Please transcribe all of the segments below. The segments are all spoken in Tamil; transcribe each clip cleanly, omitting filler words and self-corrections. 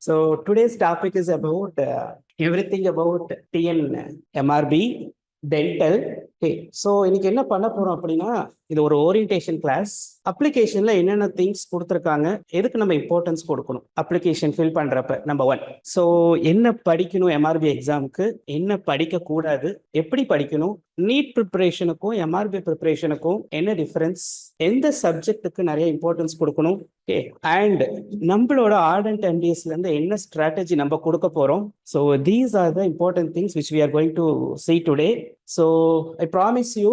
So today's topic is about everything about TN MRB dental. Okay, so இன்னைக்கு என்ன பண்ண போறோம் அப்படின்னா இது ஒரு ஓரியன்டேஷன் கிளாஸ். அப்ளிகேஷன்ல என்னென்ன திங்ஸ் கொடுத்துருக்காங்க, எதுக்கு நம்ம இம்பார்ட்டன்ஸ் கொடுக்கணும் அப்ளிகேஷன் ஃபில் பண்றப்ப நம்பர் 1. ஸோ என்ன படிக்கணும் எம்ஆர்பி எக்ஸாமுக்கு, என்ன படிக்க கூடாது, எப்படி படிக்கணும், நீட் ப்ரிப்பரேஷனுக்கும் எம்ஆர்பி ப்ரிப்பரேஷனுக்கும் என்ன டிஃபரன்ஸ், எந்த சப்ஜெக்ட்டுக்கு நிறைய இம்பார்ட்டன்ஸ் கொடுக்கணும், ஓகே, அண்ட் நம்மளோட ஆர்டன்ட் எம்டிஎஸ்ல இருந்து என்ன ஸ்ட்ராட்டஜி நம்ம கொடுக்க போறோம். So these are the important things which we are going to see today. So I promise you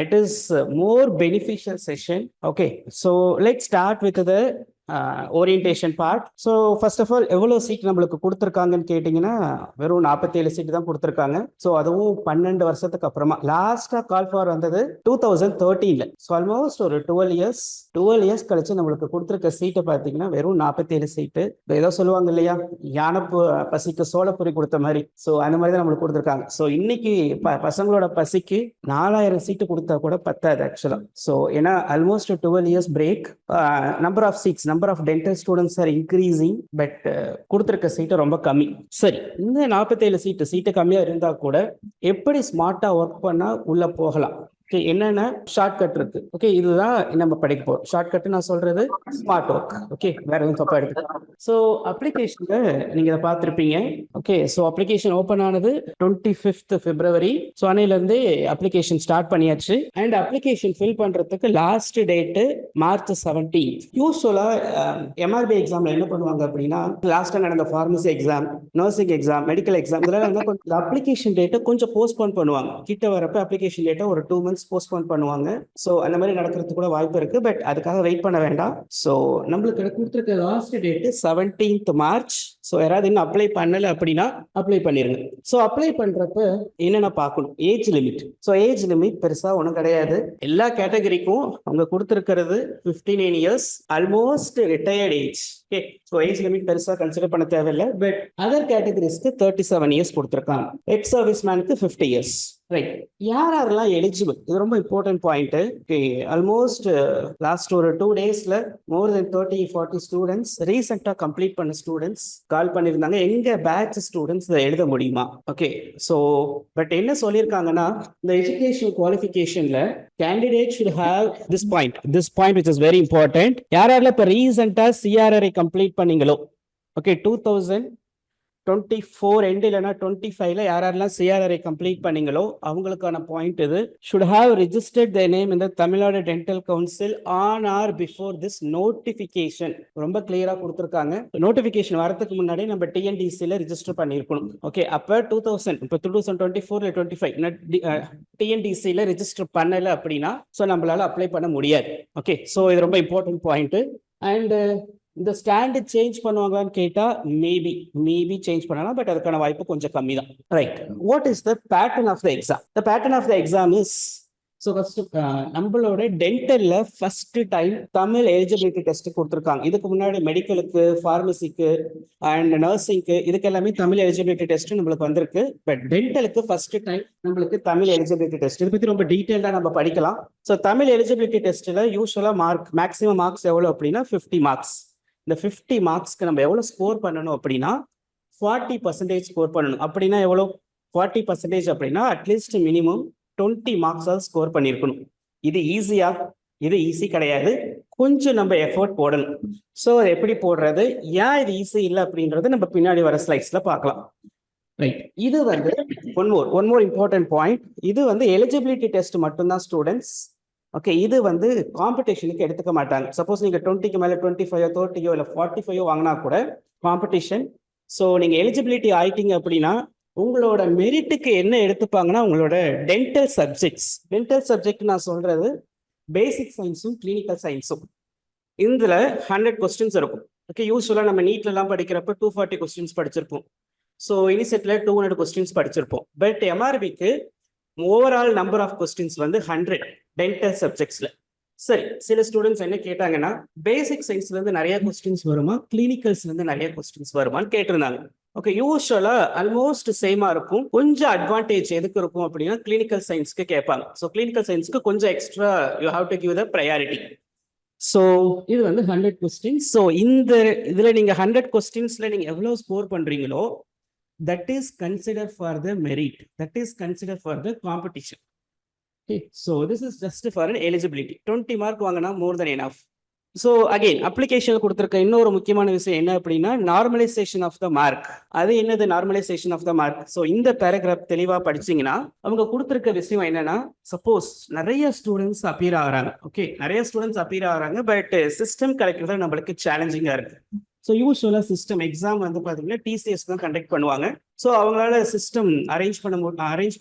it is more beneficial session. Okay, so let's start with the orientation part. So first of all எவ்வளோ சீட் நம்மளுக்கு கொடுத்துருக்காங்கன்னு கேட்டிங்கன்னா வெறும் 47 சீட் தான் கொடுத்துருக்காங்க. ஸோ அதுவும் 12 வருஷத்துக்கு அப்புறமா. லாஸ்ட்டாக கால் ஃபார் வந்தது 2013. ஸோ ஆல்மோஸ்ட் ஒரு 12 இயர்ஸ் கழிச்சு நம்மளுக்கு கொடுத்துருக்க சீட்டை பார்த்தீங்கன்னா வெறும் 47 சீட்டு. ஏதோ சொல்லுவாங்க இல்லையா, யானை பசிக்கு சோளப்பொரி கொடுத்த மாதிரி. ஸோ அந்த மாதிரி தான் நம்மளுக்கு கொடுத்துருக்காங்க. ஸோ இன்னைக்கு பசங்களோட பசிக்கு 4000 சீட்டு கொடுத்தா கூட பத்தாது ஆக்சுவலாக. ஸோ ஏன்னா almost 12 years break. Number of seats, number of dental students are increasing, but கொடுத்துருக்க சீட்டு ரொம்ப கம்மி. சரி, இந்த 47 சீட்டு கம்மியாக இருந்தால் கூட எப்படி ஸ்மார்ட்டாக ஒர்க் பண்ணால் உள்ளே போகலாம், ஓகே, என்னென்ன ஷார்ட்கட் இருக்கு, ஓகே, இதுதான் நம்ம படிக்க போறோம். ஷார்ட்கட் நான் சொல்றது ஸ்மார்ட் ஒர்க், ஓகே, வேற எதுவும் தப்பா எடுத்து. ஸோ அப்ளிகேஷன்ல நீங்க இதை பார்த்துருப்பீங்க. ஓகே, ஸோ அப்ளிகேஷன் ஓப்பன் ஆனது 25th February. ஸோ அன்னையிலேருந்து அப்ளிகேஷன் ஸ்டார்ட் பண்ணியாச்சு. அண்ட் அப்ளிகேஷன் ஃபில் பண்றதுக்கு லாஸ்ட் டேட்டு March 17. யூஸ்வலா எம்ஆர்பி எக்ஸாம்ல என்ன பண்ணுவாங்க அப்படின்னா, லாஸ்டா நடந்த pharmacy exam, nursing exam, medical exam, இதெல்லாம் என்ன பண்ணுவாங்க, அப்ளிகேஷன் டேட்டை கொஞ்சம் போஸ்ட்போன் பண்ணுவாங்க. கிட்ட வரப்ப அப்ளிகேஷன் டேட்டை ஒரு 2 months போஸ்ட்போன் பண்ணுவாங்க. ஸோ அந்த மாதிரி நடக்கிறதுக்கு கூட வாய்ப்பு இருக்கு, பட் அதுக்காக வெயிட் பண்ண வேண்டாம். ஸோ நம்மளுக்கு கொடுத்துருக்க last date 17th March. So யாராவது இன்னும் அப்ளை பண்ணல அப்படின்னா அப்ளை பண்ணிருங்க. ஸோ அப்ளை பண்றப்ப என்னென்ன பார்க்கணும், age limit. So age limit பெருசா ஒன்றும் கிடையாது. எல்லா கேட்டகரிக்கும் அவங்க கொடுத்துருக்கிறது 59 years, almost retired age. Okay, so age limit பெருசா கன்சிடர் பண்ண தேவையில்லை. பட் அதர் கேட்டகரிஸ்க்கு 37 இயர்ஸ் கொடுத்துருக்காங்க. எக்ஸ் சர்வீஸ் மேனுக்கு 50 இயர்ஸ். ரைட், யாரெல்லாம் எலிஜிபிள், இது ரொம்ப இம்பார்ட்டன்ட் பாயிண்ட். ஆல்மோஸ்ட் லாஸ்ட் ஒரு 2 daysல மோர் தென் 30-40 ஸ்டூடெண்ட்ஸ், ரீசெண்டா கம்ப்ளீட் பண்ண ஸ்டூடெண்ட்ஸ் கால் பண்ணியிருந்தாங்க, எங்க பேட்ச் ஸ்டூடெண்ட்ஸ் இதை எழுத முடியுமா. ஓகே, ஸோ பட் என்ன சொல்லியிருக்காங்கன்னா, இந்த education குவாலிஃபிகேஷன்ல candidate should have this point which is very important. யாரெல்லாம் இப்ப ரீசெண்டா சிஆர்ஆர்ஐ கம்ப்ளீட் பண்ணீங்களோ, ஓகே, 2024 end இல்லைனா 25ல யாரெல்லாம் சிஆர்ஆர்ஐ கம்ப்ளீட் பண்ணீங்களோ அவங்களுக்கான பாயிண்ட் இது. Should have registered their name in the Tamil Nadu dental council on or before this notification. ரொம்ப கிளியரா கொடுத்துருக்காங்க. நோட்டிஃபிகேஷன் வரதுக்கு முன்னாடி நம்ம டிஎன்டிசியில் ரிஜிஸ்டர் பண்ணியிருக்கணும். ஓகே, அப்போ 2024 25 டிஎன்டிசியில் ரிஜிஸ்டர் பண்ணலை அப்படின்னா ஸோ நம்மளால அப்ளை பண்ண முடியாது. ஓகே, ஸோ இது ரொம்ப இம்பார்ட்டன்ட் பாயிண்ட். அண்ட் இந்த ஸ்டாண்டு சேஞ்ச் பண்ணுவாங்கன்னு கேட்டா மேபி சேஞ்ச் பண்ணலாம், பட் அதுக்கான வாய்ப்பு கொஞ்சம் கம்மி தான். Right, what is the pattern of the exam? The pattern of the exam is, so first நம்மளோட டென்டல்ல first time Tamil eligibility test கொடுத்துருக்காங்க. இதுக்கு முன்னாடி மெடிக்கலுக்கு, ஃபார்மசிக்கு அண்ட் நர்சிங்க்கு இதுக்கு எல்லாமே தமிழ் எலிஜிபிலிட்டி டெஸ்ட் நம்மளுக்கு வந்திருக்கு. பட் டென்டலுக்கு ஃபர்ஸ்ட் டைம் நம்மளுக்கு தமிழ் எலிஜிபிலிட்டி டெஸ்ட், இதை பத்தி ரொம்ப டீட்டெயிலாக நம்ம படிக்கலாம். ஸோ தமிழ் எலிஜிபிலிட்டி டெஸ்ட்ல யூஸ்வலா மேக்ஸிமம் மார்க்ஸ் எவ்வளோ அப்படின்னா 50 மார்க்ஸ். இந்த 50 மார்க்ஸ்க்கு நம்ம எவ்வளோ ஸ்கோர் பண்ணணும் அப்படின்னா 40% ஸ்கோர் பண்ணணும். அப்படின்னா எவ்வளோ 40% அப்படின்னா அட்லீஸ்ட் மினிமம் 20 மார்க்ஸாக ஸ்கோர் பண்ணியிருக்கணும். இது ஈஸியா? இது ஈஸி கிடையாது, கொஞ்சம் நம்ம எஃபோர்ட் போடணும். ஸோ எப்படி போடுறது, ஏன் இது ஈஸி இல்லை அப்படின்றது நம்ம பின்னாடி வர ஸ்லைட்ஸ்ல பார்க்கலாம். ரைட், இது வந்து ஒன் மோர் இம்பார்ட்டன்ட் பாயிண்ட். இது வந்து எலிஜிபிலிட்டி டெஸ்ட் மட்டும்தான் ஸ்டூடெண்ட்ஸ். ஓகே, இது வந்து காம்படிஷனுக்கு எடுத்துக்க மாட்டாங்க. சப்போஸ் நீங்கள் 20க்கு மேலே 25 30 இல்லை 45 வாங்கினா கூட காம்படிஷன். ஸோ நீங்கள் எலிஜிபிலிட்டி ஆயிட்டீங்க அப்படின்னா உங்களோட மெரிட்டுக்கு என்ன எடுத்துப்பாங்கன்னா உங்களோட டென்டல் சப்ஜெக்ட் நான் சொல்றது பேசிக் சயின்ஸும் கிளினிக்கல் சயின்ஸும். இதில் 100 கொஸ்டின்ஸ் இருக்கும். ஓகே, யூஸ்வலாக நம்ம நீட்லலாம் படிக்கிறப்ப 240 கொஸ்டின்ஸ் படிச்சிருப்போம். ஸோ இனிசெட்டில் 200 கொஸ்டின்ஸ் படிச்சிருப்போம். பட் எம்ஆர்பிக்கு ஓவரால் நம்பர் ஆஃப் கொஸ்டின்ஸ் வந்து 100 டென்டல் சப்ஜெக்ட்ஸ்ல. சரி, சில ஸ்டூடெண்ட்ஸ் என்ன கேட்டாங்கன்னா, பேசிக் சயின்ஸ்ல இருந்து நிறைய கொஸ்டின்ஸ் வருமா, கிளினிக்கல்ஸ்ல இருந்து நிறைய கொஸ்டின்ஸ் வருமான்னு கேட்டிருந்தாங்க. ஓகே, யூஸ்வலா ஆல்மோஸ்ட் சேமா இருக்கும். கொஞ்சம் அட்வான்டேஜ் எதுக்கு இருக்கும் அப்படின்னா கிளினிக்கல் சயின்ஸ்க்கு கேட்பாங்க. ஸோ கிளினிக்கல் சயின்ஸ்க்கு கொஞ்சம் extra you have to give the priority. So இது வந்து 100 கொஸ்டின்ஸ். ஸோ இந்த இதில் நீங்கள் 100 கொஸ்டின்ஸில் நீங்கள் எவ்வளோ ஸ்கோர் பண்ணுறீங்களோ that is considered for the merit, that is considered for the competition. Okay, so this is just for an eligibility. 20 mark வாங்கினா more than enough. So again application கொடுத்துருக்க இன்னொரு முக்கியமான விஷயம் என்ன அப்படின்னா நார்மலைசேஷன் ஆஃப் த மார்க். அது என்னது நார்மலைசேஷன் ஆஃப் த மார்க்? ஸோ இந்த பேராகிராஃப் தெளிவாக படிச்சீங்கன்னா அவங்க கொடுத்துருக்க விஷயம் என்னன்னா, சப்போஸ் நிறைய ஸ்டூடெண்ட்ஸ் அப்பியர் ஆகிறாங்க. ஓகே, நிறைய ஸ்டூடெண்ட்ஸ் அப்பியர் ஆகிறாங்க, பட் சிஸ்டம் கலெக்டர் நம்மளுக்கு சேலஞ்சிங்காக இருக்கு. ஸோ யூஸ்வலாக சிஸ்டம் எக்ஸாம் வந்து பார்த்தீங்கன்னா டிசிஎஸ் தான் கண்டக்ட் பண்ணுவாங்க. ஸோ அவங்களால சிஸ்டம் அரேஞ்ச்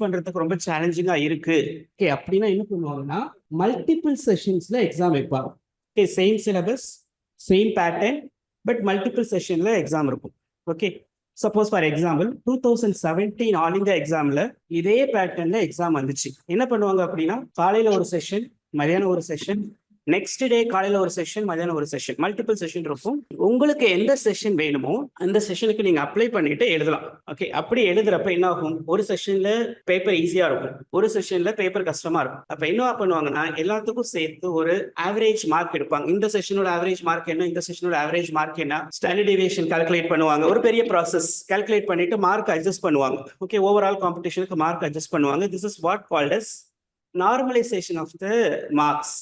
பண்ணுறதுக்கு ரொம்ப சேலஞ்சிங்காக இருக்கு. ஓகே, அப்படின்னா என்ன பண்ணுவாங்கன்னா மல்டிபிள் செஷன்ஸில் எக்ஸாம் வைப்பாங்க. Okay, same syllabus, same pattern, but multiple செஷனில் எக்ஸாம் இருக்கும். Okay, suppose for example 2017 all India எக்ஸாமில் இதே பேட்டர்னில் எக்ஸாம் வந்துச்சு. என்ன பண்ணுவாங்க அப்படின்னா காலையில் ஒரு செஷன், மதியானம் ஒரு செஷன், நெக்ஸ்ட் டே காலையில் ஒரு செஷன், மதியானம் ஒரு செஷன், மல்டிபிள் செஷன் இருக்கும். உங்களுக்கு எந்த செஷன் வேணுமோ அந்த செஷனுக்கு நீங்கள் அப்ளை பண்ணிட்டு எழுதலாம். ஓகே, அப்படி எழுதுறப்ப என்ன ஆகும், ஒரு செஷன்ல பேப்பர் ஈஸியாக இருக்கும், ஒரு செஷன்ல பேப்பர் கஷ்டமா இருக்கும். அப்போ என்ன பண்ணுவாங்கன்னா எல்லாத்துக்கும் சேர்த்து ஒரு ஆவரேஜ் மார்க் எடுப்பாங்க. இந்த செஷனோட ஆவரேஜ் மார்க் என்ன, இந்த செஷனோட ஆவரேஜ் மார்க் என்ன, ஸ்டாண்டர்ட் டிவியேஷன் கால்குலேட் பண்ணுவாங்க. ஒரு பெரிய ப்ராசஸ் கால்குலேட் பண்ணிட்டு மார்க் அட்ஜஸ்ட் பண்ணுவாங்க. ஓகே, ஓவரால் காம்படிஷனுக்கு மார்க் அட்ஜஸ்ட் பண்ணுவாங்க. This is what called as normalization of the marks.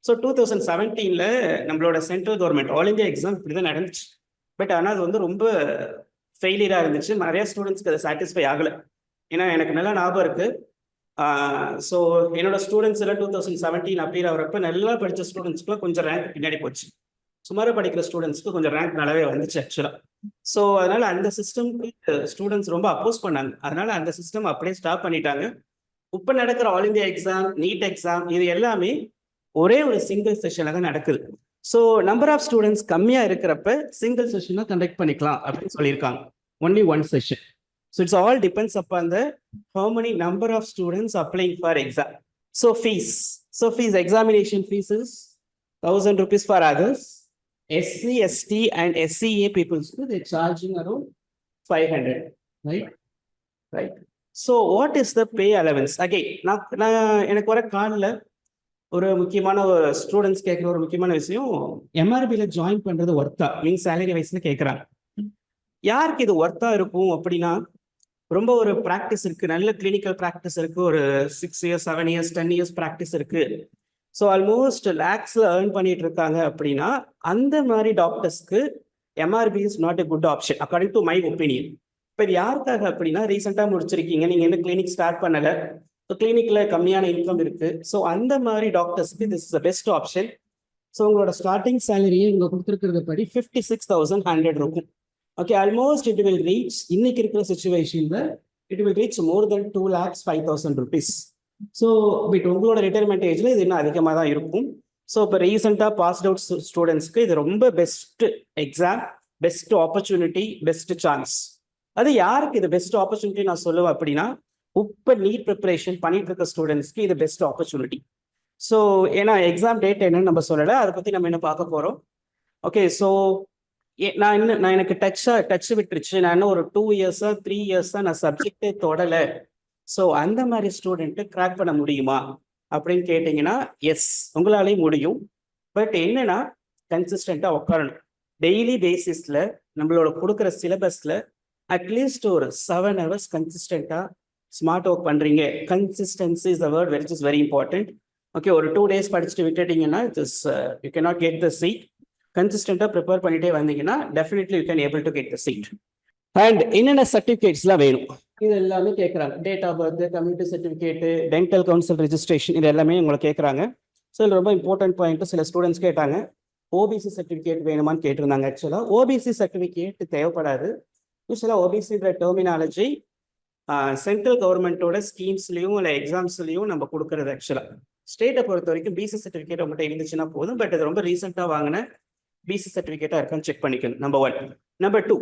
So 2017 நம்மளோட central government all India exam இப்படி தான் நடந்துச்சு. பட் ஆனால் அது வந்து ரொம்ப ஃபெயிலியராக இருந்துச்சு. நிறைய ஸ்டூடெண்ட்ஸ்க்கு அதை சாட்டிஸ்ஃபை ஆகலை. ஏன்னா எனக்கு நல்லா ஞாபகம் இருக்கு. ஸோ என்னோட ஸ்டூடெண்ட்ஸ் எல்லாம் 2017 அப்பியர் ஆகிறப்ப நல்லா படித்த ஸ்டூடெண்ட்ஸ்க்குலாம் கொஞ்சம் ரேங்க் பின்னாடி போச்சு. சுமாராக படிக்கிற ஸ்டூடெண்ட்ஸ்க்கு கொஞ்சம் ரேங்க் நல்லாவே வந்துச்சு ஆக்சுவலாக. ஸோ அதனால அந்த சிஸ்டம்க்கு ஸ்டூடெண்ட்ஸ் ரொம்ப அப்போஸ் பண்ணாங்க. அதனால அந்த சிஸ்டம் அப்படியே ஸ்டாப் பண்ணிட்டாங்க. இப்போ நடக்கிற all India exam, NEET exam, இது எல்லாமே ஒரே ஒரு சிங்கிள் செஷன்ல தான் நடக்குது. ஸோ நம்பர் ஆஃப் ஸ்டூடெண்ட்ஸ் கம்மியாக இருக்கிறப்ப சிங்கிள் செஷனாக கண்டக்ட் பண்ணிக்கலாம் அப்படின்னு சொல்லியிருக்காங்க. Only one session. So it's all depends upon the how many number of students applying for exam. So fees examination fees is 1000 rupees for others. SC, ST and SCA peoples, they're charging around 500, right? So what is the pay allowance? Again, நான் எனக்கு வர காலில் ஒரு முக்கியமான ஸ்டூடெண்ட்ஸ் கேட்குற ஒரு முக்கியமான விஷயம், எம்ஆர்பியில் ஜாயின் பண்ணுறது ஒர்த்தா மீன் சேலரி வைஸ்னு கேட்குறாங்க. யாருக்கு இது ஒர்த்தா இருக்கும் அப்படின்னா, ரொம்ப ஒரு ப்ராக்டிஸ் இருக்குது, நல்ல கிளினிக்கல் ப்ராக்டிஸ் இருக்குது, ஒரு 6 years 7 years 10 years ப்ராக்டிஸ் இருக்குது. ஸோ ஆல்மோஸ்ட் லேக்ஸில் ஏர்ன் பண்ணிட்டு இருக்காங்க அப்படின்னா அந்த மாதிரி டாக்டர்ஸ்க்கு MRB is not a good option according to my opinion. இப்போ இது யாருக்காக அப்படின்னா, ரீசெண்டாக முடிச்சிருக்கீங்க, நீங்கள் என்ன கிளினிக் ஸ்டார்ட் பண்ணலை, ஸோ கிளினிக்ல கம்மியான இன்கம் இருக்கு. ஸோ அந்த மாதிரி டாக்டர்ஸ்க்கு this is the best option. So உங்களோட ஸ்டார்டிங் சேலரியே இங்கே கொடுத்துருக்கிறது படி 56,100 இருக்கும். Okay, almost it will reach, இன்னைக்கு இருக்கிற சுச்சுவேஷன்ல it will reach more then 2,05,000 rupees. So but உங்களோட ரிட்டையர்மெண்ட் ஏஜ்ல இது இன்னும் அதிகமாக தான் இருக்கும். ஸோ இப்போ ரீசெண்டாக பாஸ்ட் அவுட் ஸ்டூடெண்ட்ஸ்க்கு இது ரொம்ப best exam, best opportunity, best chance. அது யாருக்கு இது பெஸ்ட் ஆப்பர்ச்சுனிட்டி நான் சொல்லுவேன் அப்படின்னா, இப்போ நீட் ப்ரிப்பரேஷன் பண்ணிட்டு இருக்க ஸ்டூடெண்ட்ஸ்க்கு இது பெஸ்ட் ஆப்பர்ச்சுனிட்டி. ஸோ ஏன்னா எக்ஸாம் டேட் என்னன்னு நம்ம சொல்லலை, அதை பற்றி நம்ம என்ன பார்க்க போகிறோம். ஓகே, ஸோ நான் எனக்கு டச் விட்டுருச்சு, நான் இன்னும் ஒரு 2 years 3 years நான் சப்ஜெக்டே தொடலை. ஸோ அந்த மாதிரி ஸ்டூடெண்ட்டு கிராக் பண்ண முடியுமா அப்படின்னு கேட்டிங்கன்னா, எஸ், உங்களாலேயும் முடியும். பட் என்னன்னா கன்சிஸ்டண்ட்டாக உட்காரணும். டெய்லி பேசிஸில் நம்மளோட கொடுக்குற சிலபஸில் அட்லீஸ்ட் ஒரு 7 hours கன்சிஸ்டண்ட்டாக ஸ்மார்ட் ஒர்க் பண்ணுறீங்க. Consistency is the word which is very important. Okay, ஒரு 2 days படிச்சுட்டு விட்டுட்டீங்கன்னா it's you can not get the seat. கன்சிஸ்டண்ட்டாக ப்ரிப்பேர் பண்ணிட்டே வந்தீங்கன்னா definitely you can able to get the seat. And என்னென்ன சர்டிஃபிகேட்ஸ்லாம் வேணும் இது எல்லாமே கேட்குறாங்க. Date of birth, community certificate, dental council registration, இது எல்லாமே உங்களை கேட்குறாங்க. ஸோ இது ரொம்ப இம்பார்ட்டன்ட் பாயிண்ட்டு. சில ஸ்டூடெண்ட்ஸ் கேட்டாங்க ஓபிசி சர்டிஃபிகேட் வேணுமான்னு கேட்டிருந்தாங்க. ஆக்சுவலாக ஓபிசி சர்டிஃபிகேட் தேவைப்படாது. யூஸ்வலாக ஓபிசின்ற டெர்மினாலஜி சென்ட்ரல் கவர்மெண்ட்டோட ஸ்கீம்ஸ்லையும் இல்லை எக்ஸாம்ஸ்லையும் நம்ம கொடுக்குறது. ஆக்சுவலாக ஸ்டேட்டை பொறுத்த வரைக்கும் பிசி சர்டிஃபிகேட் உங்கள்கிட்ட இருந்துச்சுன்னா போதும். பட் அது ரொம்ப ரீசெண்டாக வாங்கின பிசி சர்டிஃபிகேட்டாக இருக்கான்னு செக் பண்ணிக்கணும். Number 1. Number 2,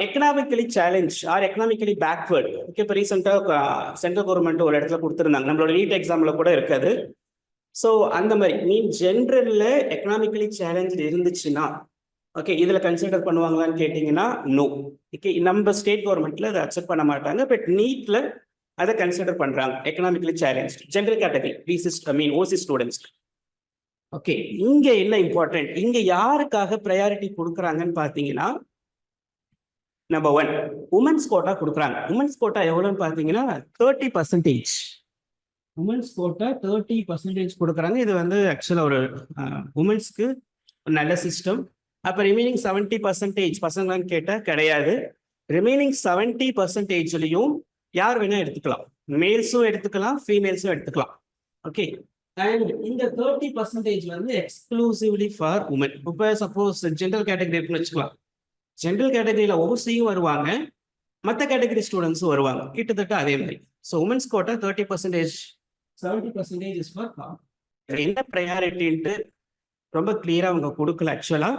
economically challenge or economically backward. Okay, இப்போ ரீசெண்டாக சென்ட்ரல் கவர்மெண்ட் ஒரு இடத்துல கொடுத்துருந்தாங்க, நம்மளோட நீட் எக்ஸாமில் கூட இருக்காது. ஸோ அந்த மாதிரி ஜென்ரலில் எக்கனாமிக்கலி சேலஞ்ச் இருந்துச்சுன்னா ஓகே இதில் கன்சிடர் பண்ணுவாங்களான்னு கேட்டிங்கன்னா நோ. ஓகே, நம்ம ஸ்டேட் கவர்மெண்ட்டில் அதை அக்செப்ட் பண்ண மாட்டாங்க. பட் நீட்டில் அதை கன்சிடர் பண்ணுறாங்க economically challenge general category BC OC ஸ்டூடெண்ட்ஸ்க்கு. ஓகே, இங்க என்ன இம்பார்ட்டன்ட், இங்க யாருக்காக ப்ரையாரிட்டி கொடுக்குறாங்கன்னு பாத்தீங்கன்னா, நம்பர் 1 உமன்ஸ் கோட்டா கொடுக்குறாங்க. உமன்ஸ் கோட்டா எவ்வளவுன்னு பாத்தீங்கன்னா 30%. உமன்ஸ் கோட்டா 30% கொடுக்குறாங்க. இது வந்து ஆக்சுவலா ஒரு உமன்ஸ்க்கு நல்ல சிஸ்டம். அப்ப ரிமைனிங் 70% பசங்களான்னு கேட்டா கிடையாது. ரிமைனிங் 70%லயும் யார் வேணா எடுத்துக்கலாம். மேல்ஸும் எடுத்துக்கலாம், ஃபீமேல்ஸும் எடுத்துக்கலாம். ஓகே, அண்ட் இந்த 30% வந்து எக்ஸ்க்ளூசிவ்லி ஃபார் உமன். இப்போ சப்போஸ் ஜென்ரல் கேட்டகரி இருக்குன்னு வச்சுக்கலாம். ஜென்ரல் கேட்டகரியில ஓசியும் வருவாங்க, மற்ற கேட்டகரி ஸ்டூடெண்ட்ஸும் வருவாங்க, கிட்டத்தட்ட அதே மாதிரி. So women's quota 30%, 70% is for. என்ன ப்ரையாரிட்டின்ட்டு ரொம்ப கிளியரா அவங்க கொடுக்கல actually.